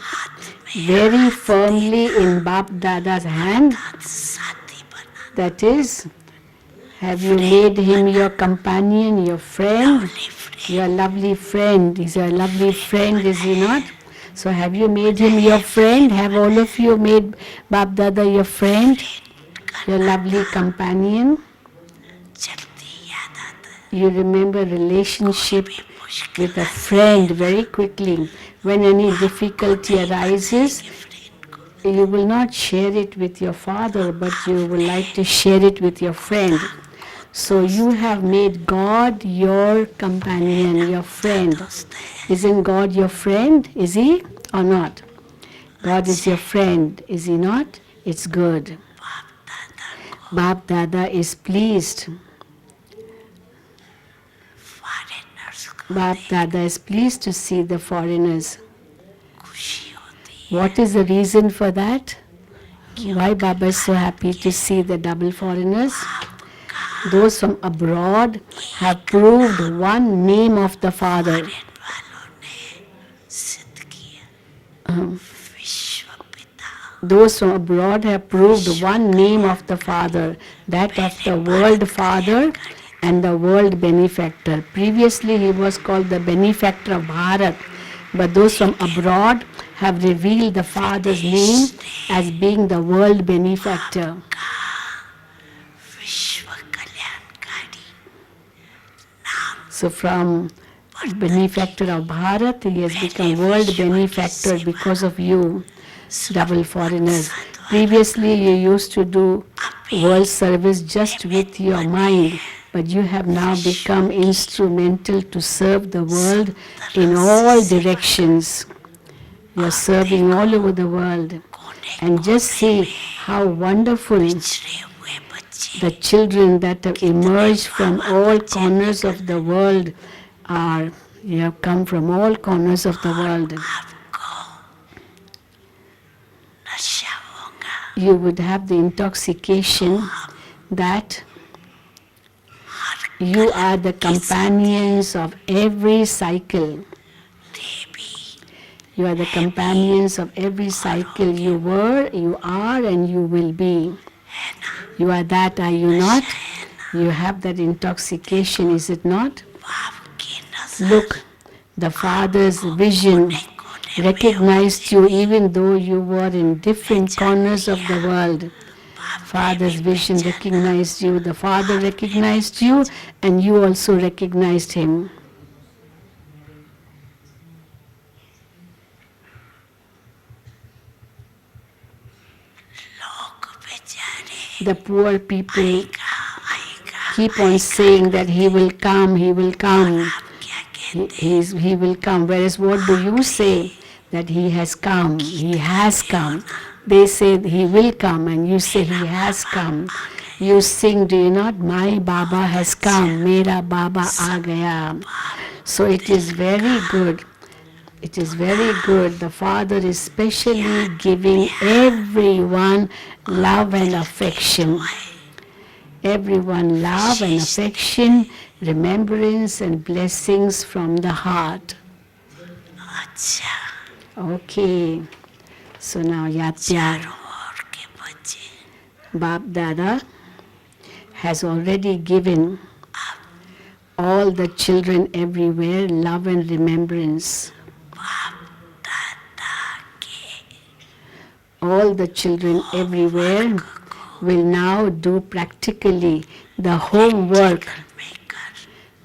very firmly in Bap Dada's hand. साथी बना That is, have you made him your companion, your friend, your lovely friend? He's your lovely friend, is he not? So have you made him your friend? Have all of you made Bap Dada your friend, your lovely companion? जल्दी याद आता है You remember relationship with a friend very quickly. When any difficulty arises, you will not share it with your father, but you will like to share it with your friend. So you have made God your companion, your friend. Isn't God your friend? Is he or not? God is your friend, is he not? It's good. Bap Dada is pleased. Foreigners को Bap Dada is pleased to see the foreigners. खुशी होती What is the reason for that? Why Baba is so happy to see the double foreigners? Those from abroad have proved one name of the Father. वालों ने सिद्ध किया विश्व पिता Those from abroad have proved one name of the Father, that of the world Father and the world benefactor. Previously he was called the benefactor of Bharat, but those from abroad have revealed the Father's name as being the world benefactor. विश्व कल्याणकारी So from benefactor of Bharat, he has become world benefactor because of you, double foreigners. Previously you used to do world service just with your mind, but you have now become instrumental to serve the world in all directions. You are serving all over the world. And just see how wonderful पिछड़े हुए बच्चे the children that have emerged from all corners of the world are. You have come from all corners of the world. आपको नशा होगा You would have the intoxication that you are the companions of every cycle. Devi You are the companions of every cycle. You were, you are, and you will be. You are that, are you not? You have that intoxication, is it not? बाप की नजर Look, the Father's vision recognized you even though you were in different corners of the world. Father's vision recognized you, the Father recognized you, and you also recognized him. लोग बेचारे The poor people आएगा keep on saying that he will come, he will come, आप क्या कहते he will come. Whereas what do you say? That he has come, he has come. They say he will come and you say he has come. You sing, do you not? My Baba has come, Mera Baba aa gaya. So it is very good It is very good. The Father is specially giving everyone love and affection. Everyone love and affection, remembrance and blessings from the heart. अच्छा Okay. So now Yatya चारों ओर के बच्चे Bap Dada has already given all the children everywhere love and remembrance. बाप दादा के All the children everywhere will now do practically the homework में कर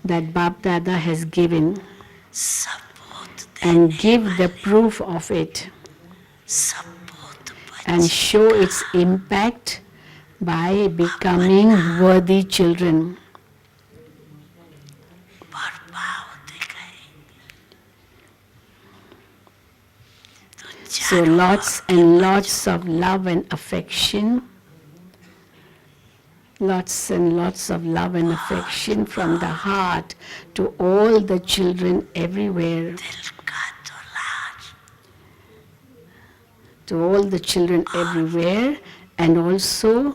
that Bap Dada has given सबूत and give the proof of it सबूत and show its impact by becoming worthy children. प्रभाव दिखाए So lots and lots of love and affection. Lots and lots of love and affection from the heart to all the children everywhere. दिल का दुलार To all the children everywhere, and also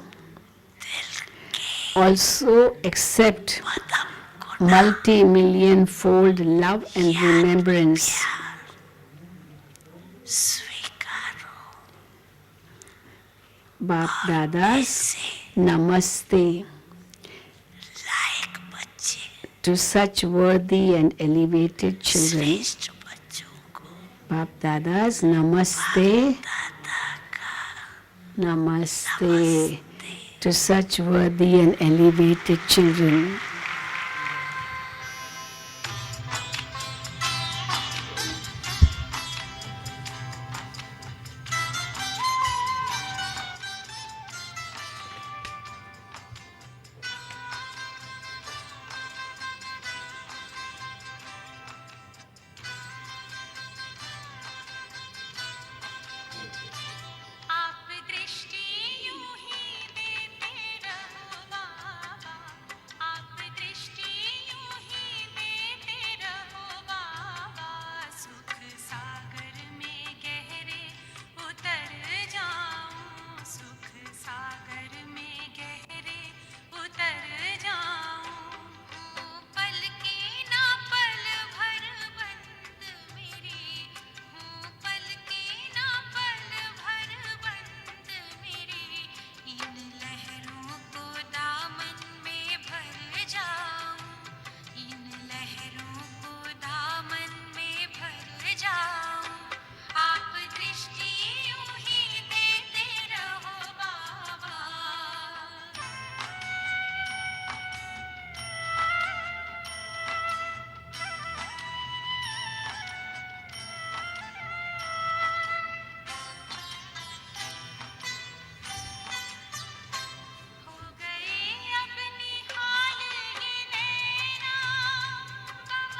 accept पदम को multi-million fold love and remembrance. स्वीकारो Bap Dada's Namaste लायक बच्चे to such worthy and elevated children. श्रेष्ठ बच्चों को Bap Dada's Namaste, दादा का Namaste to such worthy and elevated children. आप दृष्टि यूं ही देते रहो बाबा, आप दृष्टि यूं ही देते रहो बाबा, सुख सागर में गहरे उतर जाऊं, सुख सागर में गहरे उतर जाऊं, पल के ना पल भर बंद मेरी हूँ, पल के ना पल भर बंद मेरी, इन लहरों को दामन में भर जाऊं, इन लहरों को दामन में भर जाऊं, आप दृष्टि यूं ही देते रहो बाबा। हो गए अब निहाल ये नैना, गम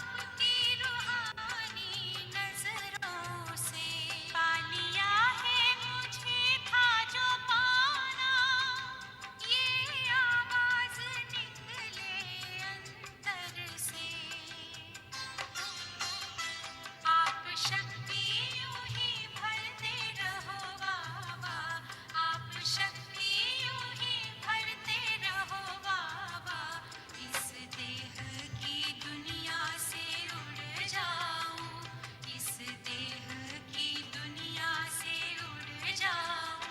आपकी रूहानी नजरों से, पा लिया है मुझे था जो पाना, ये आवाज निकले अंतर से, आप शक्ति यूं ही भरते रहो बाबा, आप शक्ति यूं ही भरते रहो बाबा, इस देह की दुनिया से उड़ जाऊं, इस देह की दुनिया से उड़ जाऊं,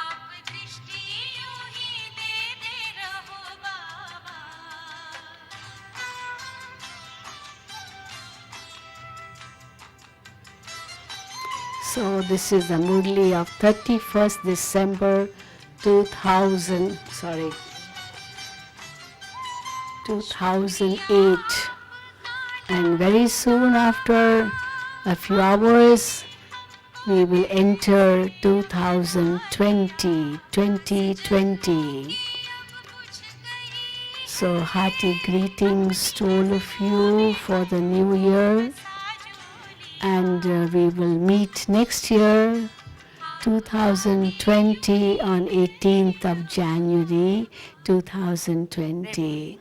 आप दृष्टि यूं ही देते रहो बाबा। So this is the Murli of 31st December 2008. And very soon after a few hours, we will enter 2020. So hearty greetings to all of you for the new year. And we will meet next year, 2020, on 18th of January 2020.